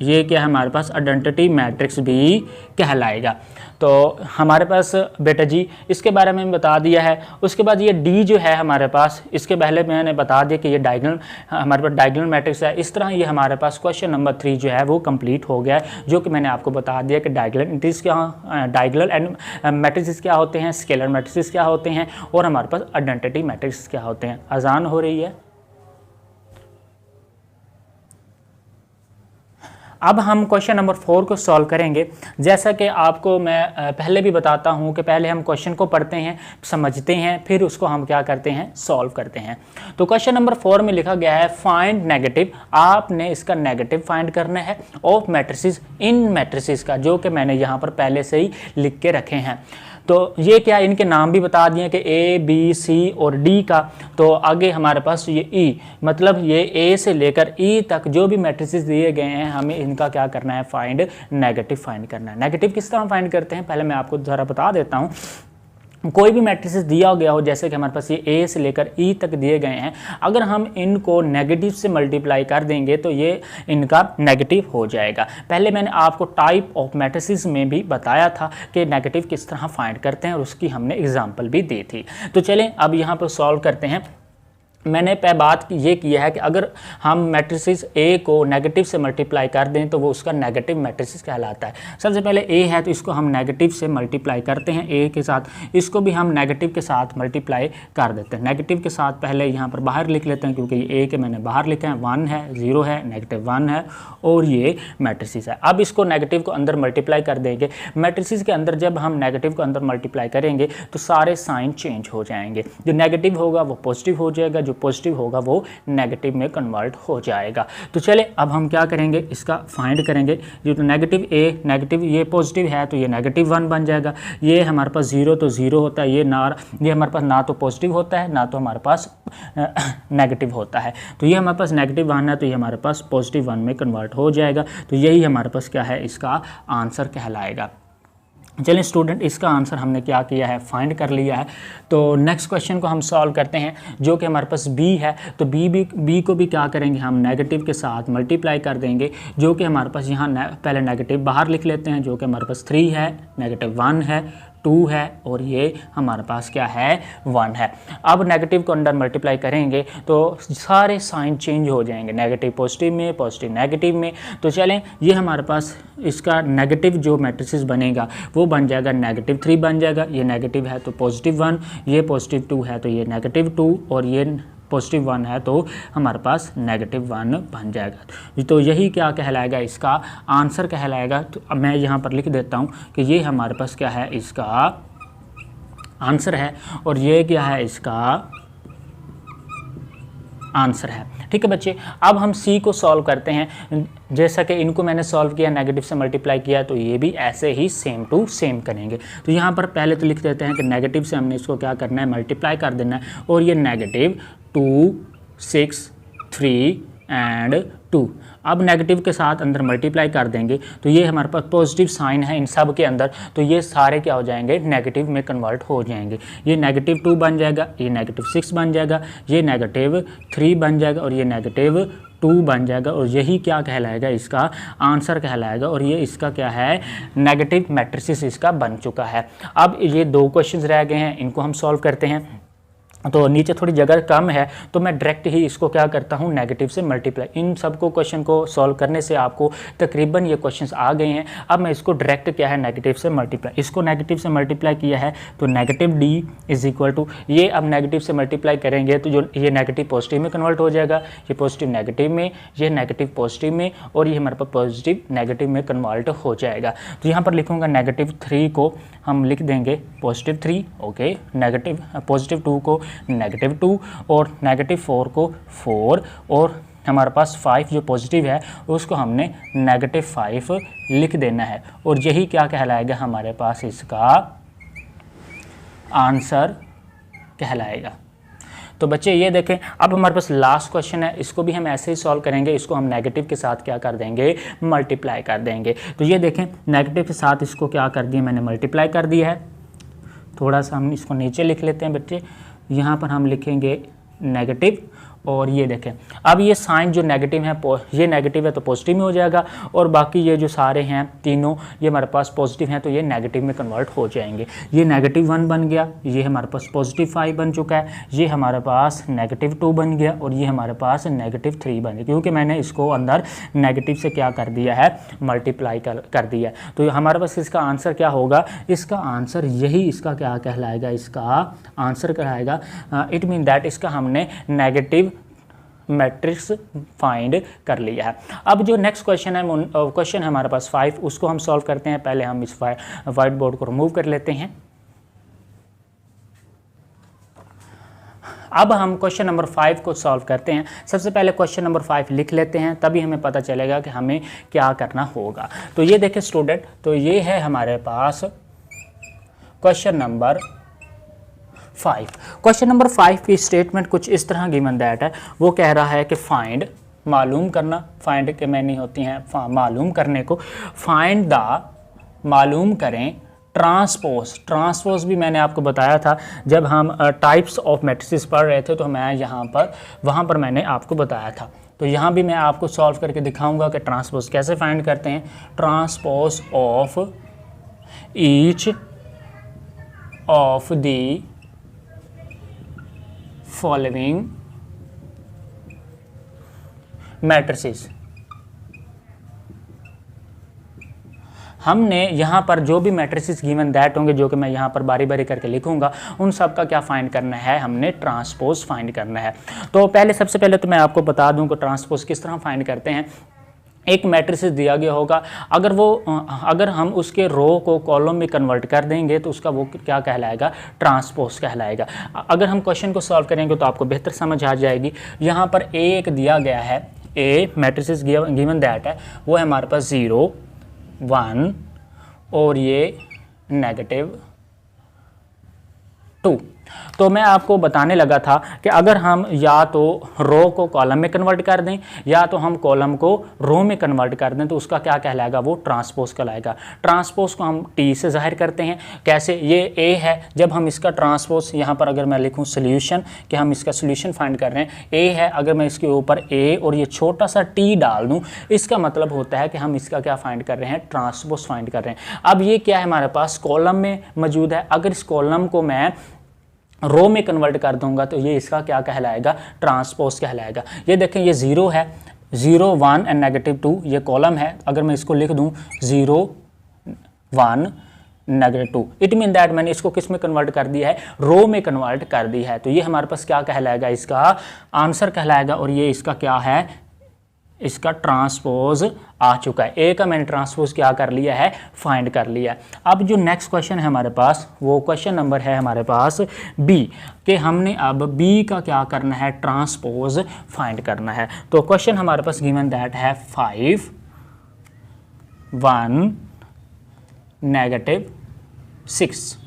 ये क्या है हमारे पास आइडेंटिटी मैट्रिक्स भी कहलाएगा। तो हमारे पास बेटा जी इसके बारे में बता दिया है। उसके बाद ये डी जो है हमारे पास, इसके पहले मैंने बता दिया कि ये डायगोनल हमारे पास डायगोनल मैट्रिक्स है। इस तरह ये हमारे पास क्वेश्चन नंबर 3 जो है वो कंप्लीट हो गया है, जो कि मैंने आपको बता दिया कि डायगोनल एंट्रीज क्या, डायगोनल एंड मैट्रिक्स क्या होते हैं, स्केलर मैट्रिक्स क्या होते हैं, और हमारे पास आइडेंटिटी मैट्रिक्स क्या होते हैं। अजान हो रही है। अब हम क्वेश्चन नंबर 4 को सॉल्व करेंगे। जैसा कि आपको मैं पहले भी बताता हूं कि पहले हम क्वेश्चन को पढ़ते हैं, समझते हैं, फिर उसको हम क्या करते हैं, सॉल्व करते हैं। तो क्वेश्चन नंबर 4 में लिखा गया है फाइंड नेगेटिव, आपने इसका नेगेटिव फाइंड करना है ऑफ मैट्रिसेस इन मैट्रिसेस का, जो कि मैंने यहाँ पर पहले से ही लिख के रखे हैं। तो ये क्या, इनके नाम भी बता दिए कि ए बी सी और डी का। तो आगे हमारे पास ये ई, मतलब ये ए से लेकर ई तक जो भी मैट्रिसेस दिए गए हैं हमें इनका क्या करना है, फाइंड नेगेटिव फाइंड करना है। नेगेटिव किस तरह फाइंड करते हैं पहले मैं आपको ज़रा बता देता हूँ। कोई भी मैट्रिसेस दिया गया हो, जैसे कि हमारे पास ये ए से लेकर ई तक दिए गए हैं, अगर हम इनको नेगेटिव से मल्टीप्लाई कर देंगे तो ये इनका नेगेटिव हो जाएगा। पहले मैंने आपको टाइप ऑफ मैट्रिसेस में भी बताया था कि नेगेटिव किस तरह फाइंड करते हैं, और उसकी हमने एग्जांपल भी दी थी। तो चलें अब यहाँ पर सॉल्व करते हैं। मैंने बात ये किया है कि अगर हम मैट्रिसेस ए को नेगेटिव से मल्टीप्लाई कर दें तो वो उसका नेगेटिव मैट्रिसेस कहलाता है। सबसे पहले ए है तो इसको हम नेगेटिव से मल्टीप्लाई करते हैं ए के साथ, इसको भी हम नेगेटिव के साथ मल्टीप्लाई कर देते हैं। नेगेटिव के साथ पहले यहाँ पर बाहर लिख लेते हैं, क्योंकि ए के मैंने बाहर लिखे हैं, 1 है, 0 है, -1 है और ये मैट्रिसेस है। अब इसको नेगेटिव को अंदर मल्टीप्लाई कर देंगे। मैट्रिसेस के अंदर जब हम नेगेटिव को अंदर मल्टीप्लाई करेंगे तो सारे साइन चेंज हो जाएंगे। जो नेगेटिव होगा वो पॉजिटिव हो जाएगा, जो पॉजिटिव होगा वो नेगेटिव में कन्वर्ट हो जाएगा। तो चले अब हम क्या करेंगे, इसका फाइंड करेंगे। जो तो नेगेटिव ए, नेगेटिव ये पॉजिटिव है तो ये -1 बन जाएगा। ये हमारे पास 0 तो 0 होता है, ये हमारे पास ना तो पॉजिटिव होता है ना तो हमारे पास नेगेटिव होता है। तो ये हमारे पास -1 है तो ये हमारे पास +1 में कन्वर्ट हो जाएगा। तो यही हमारे पास क्या है, इसका आंसर कहलाएगा। चलिए स्टूडेंट, इसका आंसर हमने क्या किया है, फाइंड कर लिया है। तो नेक्स्ट क्वेश्चन को हम सॉल्व करते हैं, जो कि हमारे पास बी है। तो बी को भी क्या करेंगे, हम नेगेटिव के साथ मल्टीप्लाई कर देंगे, जो कि हमारे पास यहाँ पहले नेगेटिव बाहर लिख लेते हैं, जो कि हमारे पास 3 है, -1 है, 2 2 है और ये हमारे पास क्या है 1 है। अब नेगेटिव को अंदर मल्टीप्लाई करेंगे तो सारे साइन चेंज हो जाएंगे, नेगेटिव पॉजिटिव में, पॉजिटिव नेगेटिव में। तो चलें, ये हमारे पास इसका नेगेटिव जो मैट्रिसेस बनेगा वो बन जाएगा -3 बन जाएगा। ये नेगेटिव है तो +1, ये +2 है तो ये -2 और ये +1 है तो हमारे पास -1 बन जाएगा। तो यही क्या कहलाएगा, इसका आंसर कहलाएगा। तो अब मैं यहाँ पर लिख देता हूँ कि ये हमारे पास क्या है, इसका आंसर है और ये क्या है, इसका आंसर है। ठीक है बच्चे, अब हम सी को सॉल्व करते हैं। जैसा कि इनको मैंने सॉल्व किया, नेगेटिव से मल्टीप्लाई किया, तो ये भी ऐसे ही सेम टू सेम करेंगे। तो यहाँ पर पहले तो लिख देते हैं कि नेगेटिव से हमने इसको क्या करना है, मल्टीप्लाई कर देना है और ये -2, 6, 3 एंड 2। अब नेगेटिव के साथ अंदर मल्टीप्लाई कर देंगे तो ये हमारे पास पॉजिटिव साइन है इन सब के अंदर, तो ये सारे क्या हो जाएंगे, नेगेटिव में कन्वर्ट हो जाएंगे। ये -2 बन जाएगा, ये -6 बन जाएगा, ये -3 बन जाएगा और ये -2 बन जाएगा और यही क्या कहलाएगा, इसका आंसर कहलाएगा। और ये इसका क्या है, नेगेटिव मैट्रिसेस इसका बन चुका है। अब ये 2 क्वेश्चंस रह गए हैं, इनको हम सॉल्व करते हैं। तो नीचे थोड़ी जगह कम है तो मैं डायरेक्ट ही इसको क्या करता हूँ, नेगेटिव से मल्टीप्लाई। इन सबको क्वेश्चन को सॉल्व करने से आपको तकरीबन ये क्वेश्चंस आ गए हैं। अब मैं इसको डायरेक्ट क्या है, नेगेटिव से मल्टीप्लाई, इसको नेगेटिव से मल्टीप्लाई किया है तो -d = ये। अब नेगेटिव से मल्टीप्लाई करेंगे तो जो ये नेगेटिव पॉजिटिव में कन्वर्ट हो जाएगा, ये पॉजिटिव नेगेटिव में, ये नेगेटिव पॉजिटिव में और ये हमारे पास पॉजिटिव नेगेटिव में कन्वर्ट हो जाएगा। तो यहाँ पर लिखूँगा -3 को हम लिख देंगे +3, ओके, +2 को -2 और -4 को 4 और हमारे पास 5 जो पॉजिटिव है उसको हमने -5 लिख देना है और यही क्या कहलाएगा, हमारे पास इसका आंसर कहलाएगा। तो बच्चे ये देखें, अब हमारे पास लास्ट क्वेश्चन है, इसको भी हम ऐसे ही सॉल्व करेंगे। इसको हम नेगेटिव के साथ क्या कर देंगे, मल्टीप्लाई कर देंगे। तो ये देखें, नेगेटिव के साथ इसको क्या कर दिया, मैंने मल्टीप्लाई कर दिया है। थोड़ा सा हम इसको नीचे लिख लेते हैं बच्चे, यहाँ पर हम लिखेंगे नेगेटिव और ये देखें, अब ये साइन जो नेगेटिव है, ये नेगेटिव है तो पॉजिटिव में हो जाएगा और बाकी ये जो सारे हैं तीनों ये हमारे पास पॉजिटिव हैं तो ये नेगेटिव में कन्वर्ट हो जाएंगे। ये -1 बन गया, ये हमारे पास +5 बन चुका है, ये हमारे पास -2 बन गया और ये हमारे पास -3 बन गया, क्योंकि मैंने इसको अंदर नेगेटिव से क्या कर दिया है, मल्टीप्लाई कर दिया। तो हमारे पास इसका आंसर क्या होगा, इसका आंसर यही इसका क्या कहलाएगा, इसका आंसर कहलाएगा। इट मीन दैट इसका हमने नेगेटिव मैट्रिक्स फाइंड कर लिया है। अब जो नेक्स्ट क्वेश्चन है हमारे पास 5, उसको हम सॉल्व करते हैं। पहले हम इस वाइट बोर्ड को रिमूव कर लेते हैं। अब हम क्वेश्चन नंबर 5 को सॉल्व करते हैं। सबसे पहले क्वेश्चन नंबर 5 लिख लेते हैं, तभी हमें पता चलेगा कि हमें क्या करना होगा। तो ये देखें स्टूडेंट, तो ये है हमारे पास क्वेश्चन नंबर 5। क्वेश्चन नंबर 5 की स्टेटमेंट कुछ इस तरह गिवन दैट है। वो कह रहा है कि फाइंड, मालूम करना, फाइंड के मैनी होती हैं मालूम करने को, फाइंड द, मालूम करें, ट्रांसपोज भी मैंने आपको बताया था जब हम टाइप्स ऑफ मैट्रिसेस पढ़ रहे थे, तो मैं यहाँ पर वहाँ पर मैंने आपको बताया था। तो यहाँ भी मैं आपको सॉल्व करके दिखाऊंगा कि ट्रांसपोज कैसे फाइंड करते हैं। Transpose of each of the following matrices. हमने यहाँ पर जो भी मैट्रिसेस गिवन दैट होंगे, जो कि मैं यहाँ पर बारी बारी करके लिखूंगा, उन सब का क्या फाइंड करना है, हमने ट्रांसपोज फाइंड करना है। तो सबसे पहले तो मैं आपको बता दूं कि ट्रांसपोज किस तरह फाइंड करते हैं। एक मैट्रिक्स दिया गया होगा, अगर हम उसके रो को कॉलम में कन्वर्ट कर देंगे तो उसका वो क्या कहलाएगा, ट्रांसपोज कहलाएगा। अगर हम क्वेश्चन को सॉल्व करेंगे तो आपको बेहतर समझ आ जाएगी। यहाँ पर एक दिया गया है, ए मैट्रिक्स गिवन दैट है, वो है हमारे पास 0, 1 और ये -2। तो मैं आपको बताने लगा था कि अगर हम या तो रो को कॉलम में कन्वर्ट कर दें या तो हम कॉलम को रो में कन्वर्ट कर दें तो उसका क्या कहलाएगा, वो ट्रांसपोज कहलाएगा। ट्रांसपोज को हम टी से जाहिर करते हैं। कैसे, ये ए है, जब हम इसका ट्रांसपोज यहाँ पर अगर मैं लिखूँ सोल्यूशन कि हम इसका सोल्यूशन फाइंड कर रहे हैं, ए है, अगर मैं इसके ऊपर ए और ये छोटा सा टी डाल दूँ इसका मतलब होता है कि हम इसका क्या फाइंड कर रहे हैं, ट्रांसपोज फाइंड कर रहे हैं। अब ये क्या है, हमारे पास कॉलम में मौजूद है, अगर इस कॉलम को मैं रो में कन्वर्ट कर दूंगा तो ये इसका क्या कहलाएगा, ट्रांसपोज कहलाएगा। ये देखें, ये 0 है, 0 1 एंड -2 ये कॉलम है। अगर मैं इसको लिख दूं 0 1 -2, इट मीन दैट मैंने इसको किस में कन्वर्ट कर दिया है, रो में कन्वर्ट कर दिया है। तो ये हमारे पास क्या कहलाएगा, इसका आंसर कहलाएगा। और ये इसका क्या है, इसका ट्रांसपोज आ चुका है। ए का मैंने ट्रांसपोज क्या कर लिया है, फाइंड कर लिया है। अब जो नेक्स्ट क्वेश्चन है हमारे पास, वो क्वेश्चन नंबर है हमारे पास बी, कि हमने अब बी का क्या करना है, ट्रांसपोज फाइंड करना है। तो क्वेश्चन हमारे पास गिवन दैट है 5 1 -6।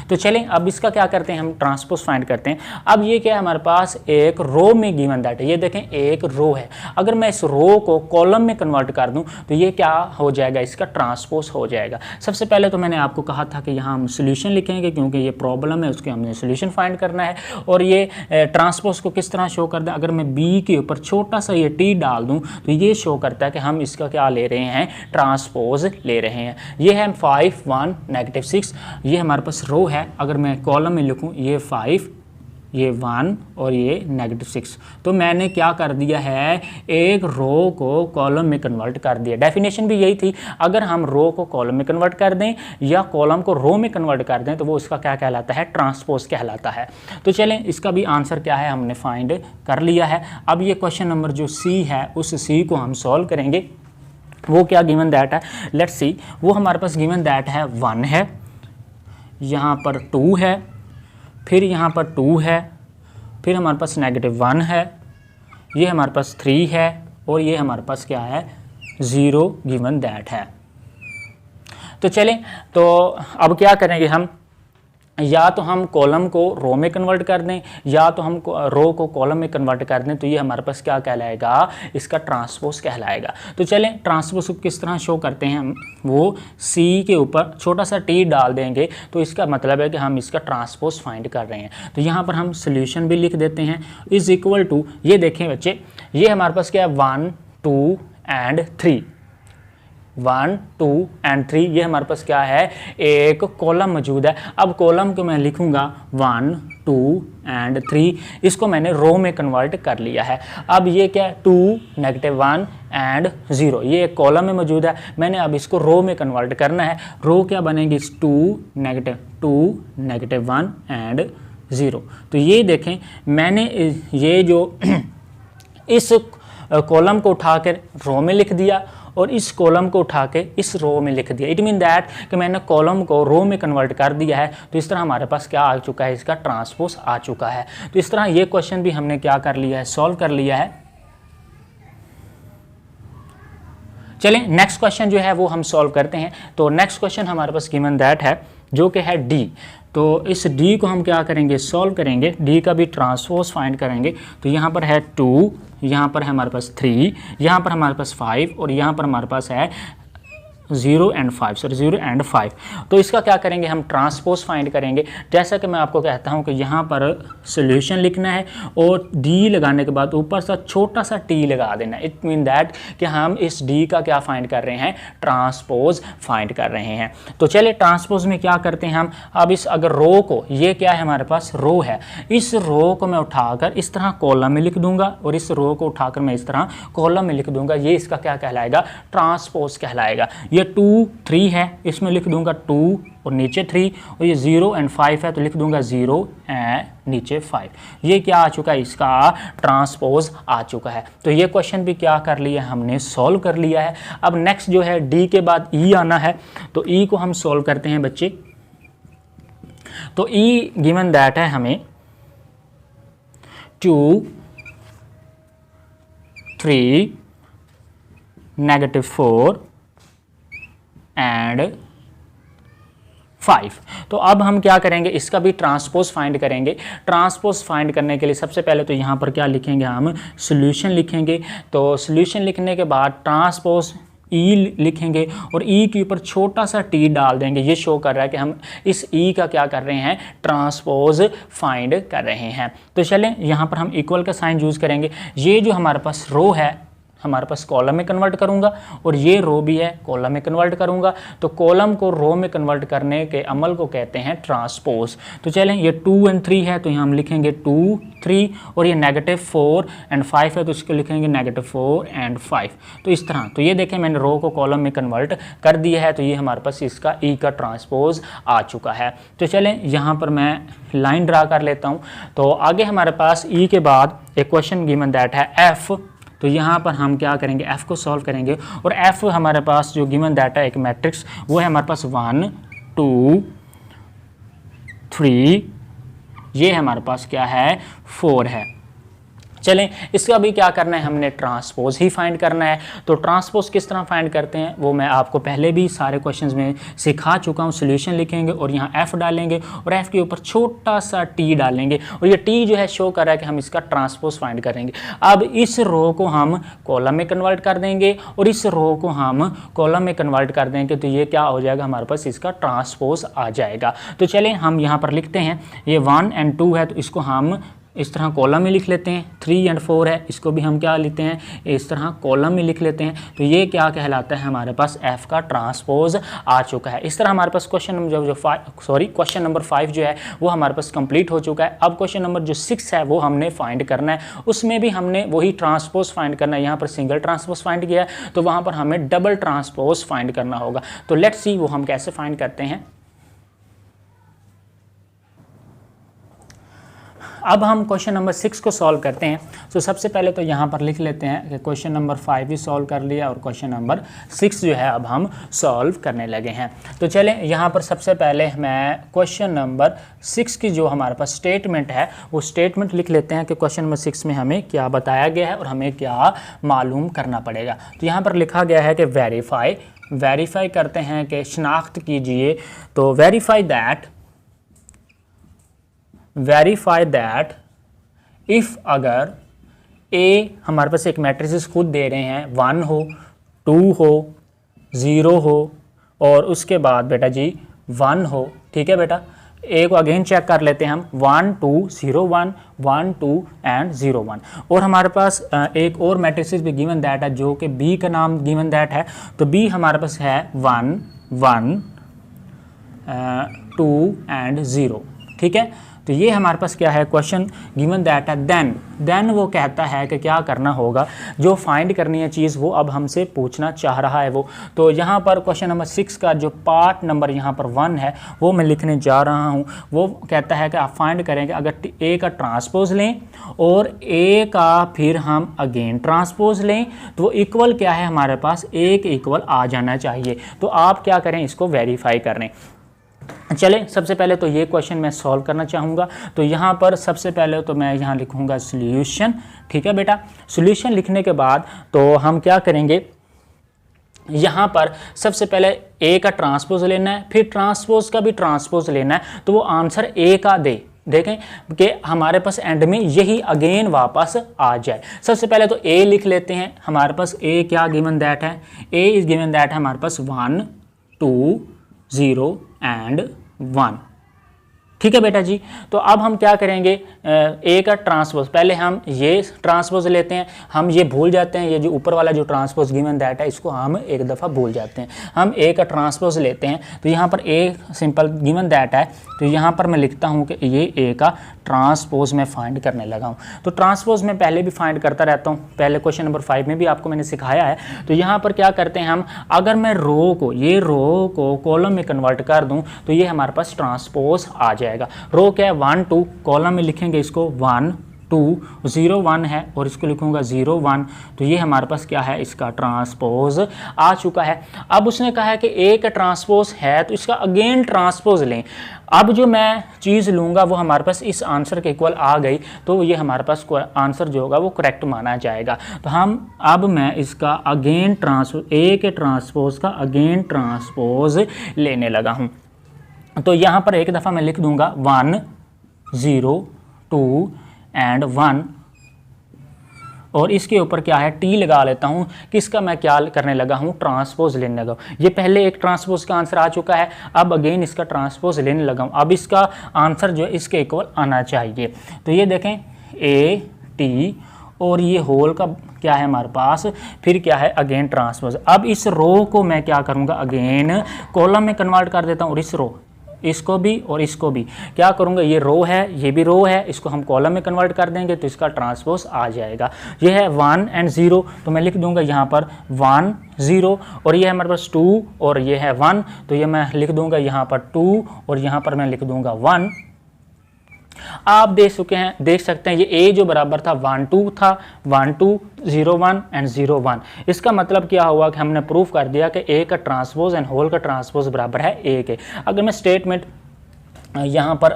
तो चलें अब इसका क्या करते हैं, हम ट्रांसपोज फाइंड करते हैं। अब ये क्या है, हमारे पास एक रो में गिवन दैट है, ये देखें एक रो है। अगर मैं इस रो को कॉलम में कन्वर्ट कर दूं तो ये क्या हो जाएगा, इसका ट्रांसपोज हो जाएगा। सबसे पहले तो मैंने आपको कहा था कि यहाँ हम सोल्यूशन लिखेंगे क्योंकि ये प्रॉब्लम है, उसके हमने सोल्यूशन फाइंड करना है। और ये ट्रांसपोज को किस तरह शो कर दें, अगर मैं बी के ऊपर छोटा सा ये टी डाल दूँ तो ये शो करता है कि हम इसका क्या ले रहे हैं, ट्रांसपोज ले रहे हैं। ये है 5 1 -6, ये हमारे पास रो है। अगर मैं कॉलम में लिखूं, ये 5 ये 1 और ये -6, तो मैंने क्या कर दिया है, एक रो को कॉलम में कन्वर्ट कर दिया। डेफिनेशन भी यही थी, अगर हम रो को कॉलम में कन्वर्ट कर दें या कॉलम को रो में कन्वर्ट कर दें तो वो उसका क्या कहलाता है, ट्रांसपोज कहलाता है। तो चलें इसका भी आंसर क्या है, हमने फाइंड कर लिया है। अब ये क्वेश्चन नंबर जो सी है, उस सी को हम सॉल्व करेंगे। वो क्या गिवन दैट है, लेट्स सी। वो हमारे पास गिवन दैट है 1 है, यहाँ पर 2 है, फिर यहाँ पर 2 है, फिर हमारे पास -1 है, ये हमारे पास 3 है और ये हमारे पास क्या है, 0 गिवन दैट है। तो चलें, तो अब क्या करेंगे हम, या तो हम कॉलम को रो में कन्वर्ट कर दें या तो हम रो को कॉलम में कन्वर्ट कर दें, तो ये हमारे पास क्या कहलाएगा, इसका ट्रांसपोज कहलाएगा। तो चलें ट्रांसपोज को किस तरह शो करते हैं हम, वो सी के ऊपर छोटा सा टी डाल देंगे तो इसका मतलब है कि हम इसका ट्रांसपोज फाइंड कर रहे हैं। तो यहाँ पर हम सोल्यूशन भी लिख देते हैं, इज इक्वल टू, ये देखें बच्चे, ये हमारे पास क्या है 1 2 एंड 3, 1 2 एंड 3, ये हमारे पास क्या है, एक कॉलम मौजूद है। अब कॉलम को मैं लिखूंगा 1 2 एंड 3, इसको मैंने रो में कन्वर्ट कर लिया है। अब ये क्या है, 2 -1 एंड 0, ये एक कॉलम में मौजूद है, मैंने अब इसको रो में कन्वर्ट करना है। रो क्या बनेगी, 2 -1 एंड 0। तो ये देखें, मैंने ये जो इस कॉलम को उठाकर रो में लिख दिया और इस कॉलम को उठा के इस रो में लिख दिया। इट मीन दैट कि मैंने कॉलम को रो में कन्वर्ट कर दिया है। तो इस तरह हमारे पास क्या आ चुका है, इसका ट्रांसपोज आ चुका है। तो इस तरह ये क्वेश्चन भी हमने क्या कर लिया है, सॉल्व कर लिया है। चलें नेक्स्ट क्वेश्चन जो है वो हम सॉल्व करते हैं। तो नेक्स्ट क्वेश्चन हमारे पास गिवन दैट है जो कि है डी। तो इस डी को हम क्या करेंगे, सॉल्व करेंगे, डी का भी ट्रांसपोज फाइंड करेंगे। तो यहाँ पर है 2, यहाँ पर है हमारे पास 3, यहाँ पर हमारे पास 5 और यहाँ पर हमारे पास है 0 एंड 5। तो इसका क्या करेंगे, हम ट्रांसपोज फाइंड करेंगे। जैसा कि मैं आपको कहता हूँ कि यहाँ पर सोल्यूशन लिखना है और डी लगाने के बाद ऊपर से छोटा सा टी लगा देना। इट मीन दैट कि हम इस डी का क्या फाइंड कर रहे हैं, ट्रांसपोज फाइंड कर रहे हैं। तो चलिए ट्रांसपोज में क्या करते हैं हम, अब इस अगर रो को, ये क्या है हमारे पास रो है, इस रो को मैं उठाकर इस तरह कॉलम में लिख दूंगा और इस रो को उठाकर मैं इस तरह कॉलम में लिख दूंगा। ये इसका क्या कहलाएगा, ट्रांसपोज कहलाएगा। ये 2 3 है, इसमें लिख दूंगा 2 और नीचे 3, और ये 0 एंड 5 है तो लिख दूंगा 0 एंड नीचे 5। ये क्या आ चुका है, इसका ट्रांसपोज आ चुका है। तो ये क्वेश्चन भी क्या कर लिया, हमने सॉल्व कर लिया है। अब नेक्स्ट जो है डी के बाद ई आना है। तो ई को हम सॉल्व करते हैं बच्चे। तो ई गिवन दैट है हमें 2 3 -4 and 5। तो अब हम क्या करेंगे, इसका भी ट्रांसपोज फाइंड करेंगे। ट्रांसपोज फाइंड करने के लिए सबसे पहले तो यहाँ पर क्या लिखेंगे, हम सॉल्यूशन लिखेंगे। तो सॉल्यूशन लिखने के बाद ट्रांसपोज ई लिखेंगे और ई के ऊपर छोटा सा टी डाल देंगे। ये शो कर रहा है कि हम इस ई का क्या कर रहे हैं, ट्रांसपोज फाइंड कर रहे हैं। तो चलें यहाँ पर हम इक्वल का साइन यूज़ करेंगे। ये जो हमारे पास रो है हमारे पास कॉलम में कन्वर्ट करूंगा और ये रो भी है कॉलम में कन्वर्ट करूंगा। तो कॉलम को रो में कन्वर्ट करने के अमल को कहते हैं ट्रांसपोज। तो चलें ये 2 और 3 है तो यहाँ हम लिखेंगे 2 3 और ये -4 और 5 है तो इसको लिखेंगे -4 और 5। तो इस तरह, तो ये देखें मैंने रो को कॉलम में कन्वर्ट कर दिया है। तो ये हमारे पास इसका ई का ट्रांसपोज आ चुका है। तो चलें यहाँ पर मैं लाइन ड्रा कर लेता हूँ। तो आगे हमारे पास ई के बाद एक क्वेश्चन गिवन दैट है एफ। तो यहाँ पर हम क्या करेंगे, f को सॉल्व करेंगे और f हमारे पास जो गिवन डाटा एक मैट्रिक्स वो है हमारे पास 1 2 3, ये हमारे पास क्या है 4 है। चलें इसका भी क्या करना है, हमने ट्रांसपोज ही फाइंड करना है। तो ट्रांसपोज किस तरह फाइंड करते हैं वो मैं आपको पहले भी सारे क्वेश्चंस में सिखा चुका हूँ। सॉल्यूशन लिखेंगे और यहाँ f डालेंगे और f के ऊपर छोटा सा t डालेंगे और ये t जो है शो कर रहा है कि हम इसका ट्रांसपोज फाइंड करेंगे। अब इस रो को हम कॉलम में कन्वर्ट कर देंगे और इस रो को हम कॉलम में कन्वर्ट कर देंगे। तो ये क्या हो जाएगा, हमारे पास इसका ट्रांसपोज आ जाएगा। तो चलें हम यहाँ पर लिखते हैं, ये 1 और 2 है तो इसको हम इस तरह कॉलम में लिख लेते हैं। 3 और 4 है, इसको भी हम क्या लिखते हैं, इस तरह कॉलम में लिख लेते हैं। तो ये क्या कहलाता है, हमारे पास f का ट्रांसपोज आ चुका है। इस तरह हमारे पास क्वेश्चन नंबर 5 जो है वो हमारे पास कंप्लीट हो चुका है। अब क्वेश्चन नंबर जो 6 है वो हमने फाइंड करना है, उसमें भी हमने वही ट्रांसपोज फाइंड करना है। यहाँ पर सिंगल ट्रांसपोज फाइंड किया है तो वहाँ पर हमें डबल ट्रांसपोज फाइंड करना होगा। तो लेट्स सी वो हम कैसे फाइंड करते हैं। अब हम क्वेश्चन नंबर 6 को सॉल्व करते हैं। तो सबसे पहले तो यहाँ पर लिख लेते हैं कि क्वेश्चन नंबर 5 भी सॉल्व कर लिया और क्वेश्चन नंबर 6 जो है अब हम सॉल्व करने लगे हैं। तो चलें यहाँ पर सबसे पहले मैं क्वेश्चन नंबर 6 की जो हमारे पास स्टेटमेंट है वो स्टेटमेंट लिख लेते हैं कि क्वेश्चन नंबर 6 में हमें क्या बताया गया है और हमें क्या मालूम करना पड़ेगा। तो यहाँ पर लिखा गया है कि वेरीफाई करते हैं कि शनाख्त कीजिए। तो वेरीफाई दैट इफ़ अगर ए हमारे पास एक मैट्रिसेस खुद दे रहे हैं, 1 हो 2 हो 0 हो और उसके बाद बेटा जी 1 हो, ठीक है बेटा। ए को अगेन चेक कर लेते हैं हम, 1 2 0 1 1 2 एंड 0 1। और हमारे पास एक और मैट्रिसेस भी गिवन दैट है जो कि बी का नाम गिवन दैट है। तो बी हमारे पास है 1 1 2 एंड 0, ठीक है। तो ये हमारे पास क्या है, क्वेश्चन गिवन दैट है। देन वो कहता है कि क्या करना होगा, जो फाइंड करनी है चीज़ वो अब हमसे पूछना चाह रहा है वो। तो यहाँ पर क्वेश्चन नंबर 6 का जो पार्ट नंबर यहाँ पर 1 है वो मैं लिखने जा रहा हूँ। वो कहता है कि आप फाइंड करेंगे अगर ए का ट्रांसपोज लें और ए का फिर हम अगेन ट्रांसपोज लें तो वो इक्वल क्या है, हमारे पास ए के इक्वल आ जाना चाहिए। तो आप क्या करें, इसको वेरीफाई करें। चलें सबसे पहले तो ये क्वेश्चन मैं सॉल्व करना चाहूँगा। तो यहाँ पर सबसे पहले तो मैं यहाँ लिखूँगा सॉल्यूशन, ठीक है बेटा। सॉल्यूशन लिखने के बाद तो हम क्या करेंगे, यहाँ पर सबसे पहले ए का ट्रांसपोज लेना है, फिर ट्रांसपोज का भी ट्रांसपोज लेना है। तो वो आंसर ए का देखें कि हमारे पास एंड में यही अगेन वापस आ जाए। सबसे पहले तो ए लिख लेते हैं। हमारे पास ए क्या गिवन दैट है, ए इज गिवन दैट है हमारे पास 1 2 0 एंड 1, ठीक है बेटा जी। तो अब हम क्या करेंगे, ए का ट्रांसपोज, पहले हम ये ट्रांसपोज लेते हैं। हम ये भूल जाते हैं, ये जो ऊपर वाला जो ट्रांसपोज गिवन दैट है इसको हम एक दफ़ा भूल जाते हैं। हम ए का ट्रांसपोज लेते हैं। तो यहाँ पर ए सिंपल गिवन दैट है तो यहाँ पर मैं लिखता हूँ कि ये ए का ट्रांसपोज मैं फाइंड करने लगा हूँ। तो ट्रांसपोज मैं पहले भी फाइंड करता रहता हूँ, पहले क्वेश्चन नंबर 5 में भी आपको मैंने सिखाया है। तो यहाँ पर क्या करते हैं हम, अगर मैं ये रो को कॉलम में कन्वर्ट कर दूँ तो ये हमारे पास ट्रांसपोज आ जाएगा। रो क्या है 1 2, कॉलम में लिखेंगे इसको 1 2 0 1 है और इसको लिखूंगा 0 1। तो ये हमारे पास क्या है, इसका ट्रांसपोज आ चुका है। अब उसने कहा है कि ए का ट्रांसपोज है तो इसका अगेन ट्रांसपोज लें। अब जो मैं चीज़ लूँगा वो हमारे पास इस आंसर के इक्वल आ गई तो ये हमारे पास आंसर जो होगा वो करेक्ट माना जाएगा। तो अब मैं इसका अगेन ए के ट्रांसपोज का अगेन ट्रांसपोज लेने लगा हूँ। तो यहाँ पर एक दफ़ा मैं लिख दूंगा 1 0 2 एंड 1, और इसके ऊपर क्या है टी लगा लेता हूँ। किसका मैं क्या करने लगा हूँ, ट्रांसपोज लेने लगा हूँ। ये पहले एक ट्रांसपोज का आंसर आ चुका है, अब अगेन इसका ट्रांसपोज लेने लगा हूँ। अब इसका आंसर जो है इसके इक्वल आना चाहिए। तो ये देखें ए टी, और ये होल का क्या है हमारे पास, फिर क्या है अगेन ट्रांसपोज। अब इस रो को मैं क्या करूँगा, अगेन कॉलम में कन्वर्ट कर देता हूँ, और इस रो इसको भी और इसको भी क्या करूँगा, ये रो है ये भी रो है, इसको हम कॉलम में कन्वर्ट कर देंगे तो इसका ट्रांसपोज आ जाएगा। ये है 1 एंड 0, तो मैं लिख दूंगा यहाँ पर 1 0, और ये है हमारे पास 2 और ये है 1, तो ये मैं लिख दूंगा यहाँ पर 2 और यहाँ पर मैं लिख दूंगा 1। आप देख सकते हैं ये ए जो बराबर था 1 2 था, 1 2 0 1 एंड 0 1। इसका मतलब क्या हुआ कि हमने प्रूफ कर दिया कि ए का ट्रांसपोज एंड होल का ट्रांसपोज बराबर है ए के। अगर मैं स्टेटमेंट यहाँ पर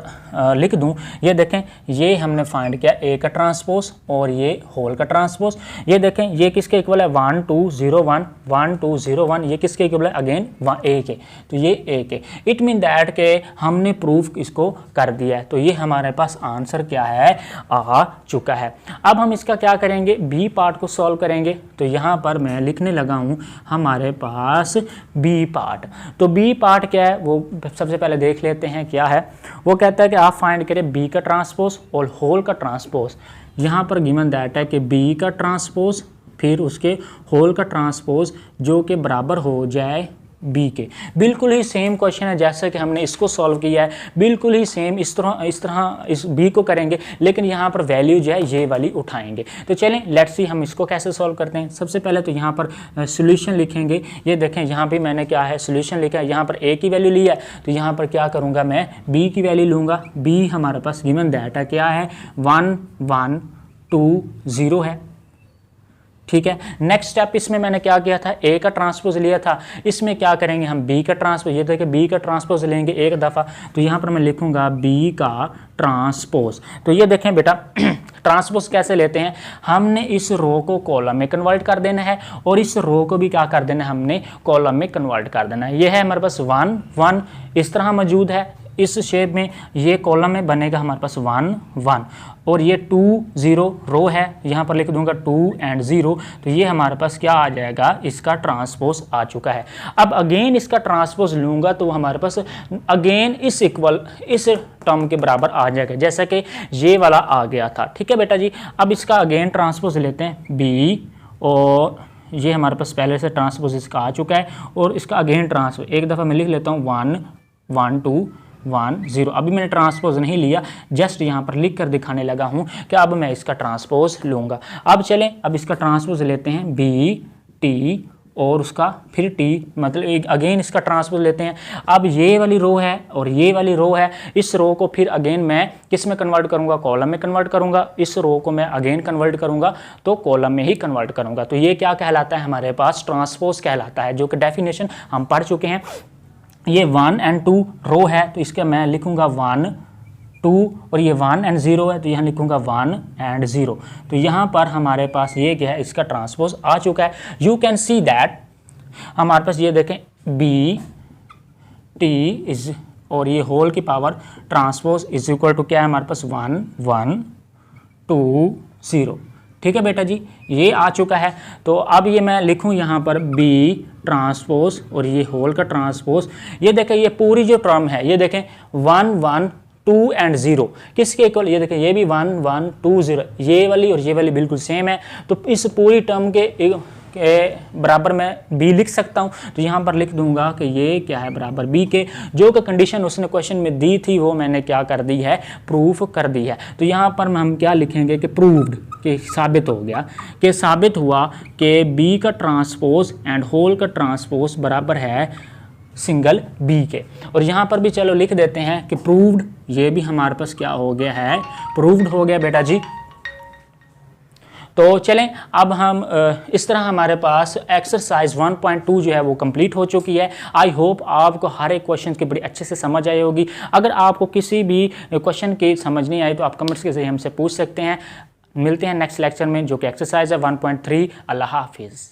लिख दूँ, ये देखें ये हमने फाइंड किया ए का ट्रांसपोज और ये होल का ट्रांसपोज। ये देखें ये किसके इक्वल है, 1 2 0 1 1 2 0 1, ये किसके इक्वल है, अगेन ए के, तो ये ए के। इट मीन दैट के हमने प्रूफ इसको कर दिया है। तो ये हमारे पास आंसर क्या है, आ चुका है। अब हम इसका क्या करेंगे, बी पार्ट को सॉल्व करेंगे। तो यहाँ पर मैं लिखने लगा हूँ हमारे पास बी पार्ट। तो बी पार्ट क्या है वो सबसे पहले देख लेते हैं क्या है। वो कहता है कि आप फाइंड करें बी का ट्रांसपोज और होल का ट्रांसपोज। यहाँ पर गिवन दैट है कि बी का ट्रांसपोज फिर उसके होल का ट्रांसपोज जो कि बराबर हो जाए बी के। बिल्कुल ही सेम क्वेश्चन है जैसे कि हमने इसको सॉल्व किया है, बिल्कुल ही सेम इस तरह इस बी को करेंगे, लेकिन यहाँ पर वैल्यू जो है ये वाली उठाएंगे। तो चलें लेट्स सी हम इसको कैसे सॉल्व करते हैं। सबसे पहले तो यहाँ पर सॉल्यूशन लिखेंगे। ये देखें यहाँ भी मैंने क्या है सॉल्यूशन लिखा है, यहाँ पर ए की वैल्यू ली है, तो यहाँ पर क्या करूँगा मैं बी की वैल्यू लूँगा। बी हमारे पास गिवन दैट है क्या है, 1 1 2 0 है, ठीक है। नेक्स्ट स्टेप इसमें मैंने क्या किया था, ए का ट्रांसपोज लिया था, इसमें क्या करेंगे हम बी का ट्रांसपोज। ये देखिए बी का ट्रांसपोज लेंगे एक दफ़ा, तो यहाँ पर मैं लिखूंगा बी का ट्रांसपोज। तो ये देखें बेटा ट्रांसपोज कैसे लेते हैं, हमने इस रो को कॉलम में कन्वर्ट कर देना है और इस रो को भी क्या कर देना है, हमने कॉलम में कन्वर्ट कर देना है। ये है हमारे पास 1 1 इस तरह मौजूद है इस शेप में, ये कॉलम में बनेगा हमारे पास 1 1, और ये 2 0 रो है, यहाँ पर लिख दूंगा 2 एंड 0, तो ये हमारे पास क्या आ जाएगा, इसका ट्रांसपोज आ चुका है। अब अगेन इसका ट्रांसपोज लूँगा तो हमारे पास अगेन इस टर्म के बराबर आ जाएगा जैसा कि ये वाला आ गया था, ठीक है बेटा जी। अब इसका अगेन ट्रांसपोज लेते हैं बी, और ये हमारे पास पहले से ट्रांसपोज इसका आ चुका है, और इसका अगेन ट्रांसपोज एक दफ़ा मैं लिख लेता हूँ 1 1 2 1 0। अभी मैंने ट्रांसपोज नहीं लिया, जस्ट यहाँ पर लिख कर दिखाने लगा हूँ कि अब मैं इसका ट्रांसपोज लूँगा। अब चलें अब इसका ट्रांसपोज लेते हैं बी टी और उसका फिर टी, मतलब अगेन इसका ट्रांसपोज लेते हैं। अब ये वाली रो है और ये वाली रो है, इस रो को फिर अगेन मैं किस में कन्वर्ट करूँगा, कॉलम में कन्वर्ट करूँगा। इस रो को मैं अगेन कन्वर्ट करूँगा तो कॉलम में ही कन्वर्ट करूँगा। तो ये क्या कहलाता है, हमारे पास ट्रांसपोज कहलाता है, जो कि डेफिनेशन हम पढ़ चुके हैं। ये 1 एंड 2 रो है, तो इसका मैं लिखूंगा 1 2, और ये 1 एंड 0 है तो यहाँ लिखूंगा 1 एंड 0। तो यहाँ पर हमारे पास ये क्या है, इसका ट्रांसपोज आ चुका है। यू कैन सी दैट हमारे पास ये देखें बी टी इज, और ये होल की power transpose is equal to क्या है हमारे पास 1 1 2 0, ठीक है बेटा जी, ये आ चुका है। तो अब ये मैं लिखूं यहाँ पर बी ट्रांसपोज और ये होल का ट्रांसपोज। ये देखें ये पूरी जो टर्म है, ये देखें 1 1 2 एंड 0 किसके इक्वल, ये देखें ये भी 1 1 2 0, ये वाली और ये वाली बिल्कुल सेम है। तो इस पूरी टर्म के बराबर मैं बी लिख सकता हूँ, तो यहाँ पर लिख दूंगा कि ये क्या है, बराबर बी के। जो कि कंडीशन उसने क्वेश्चन में दी थी वो मैंने क्या कर दी है, प्रूफ कर दी है। तो यहाँ पर हम क्या लिखेंगे कि प्रूव्ड, कि साबित हो गया, कि साबित हुआ कि बी का ट्रांसपोज एंड होल का ट्रांसपोज बराबर है सिंगल बी के। और यहाँ पर भी चलो लिख देते हैं कि प्रूव्ड, ये भी हमारे पास क्या हो गया है, प्रूव्ड हो गया बेटा जी। तो चलें अब हम इस तरह हमारे पास एक्सरसाइज 1.2 जो है वो कंप्लीट हो चुकी है। आई होप आपको हर एक क्वेश्चन की बड़ी अच्छे से समझ आई होगी। अगर आपको किसी भी क्वेश्चन की समझ नहीं आई तो आप कमेंट्स के जरिए हमसे पूछ सकते हैं। मिलते हैं नेक्स्ट लेक्चर में जो कि एक्सरसाइज है 1.3। अल्लाह हाफिज़।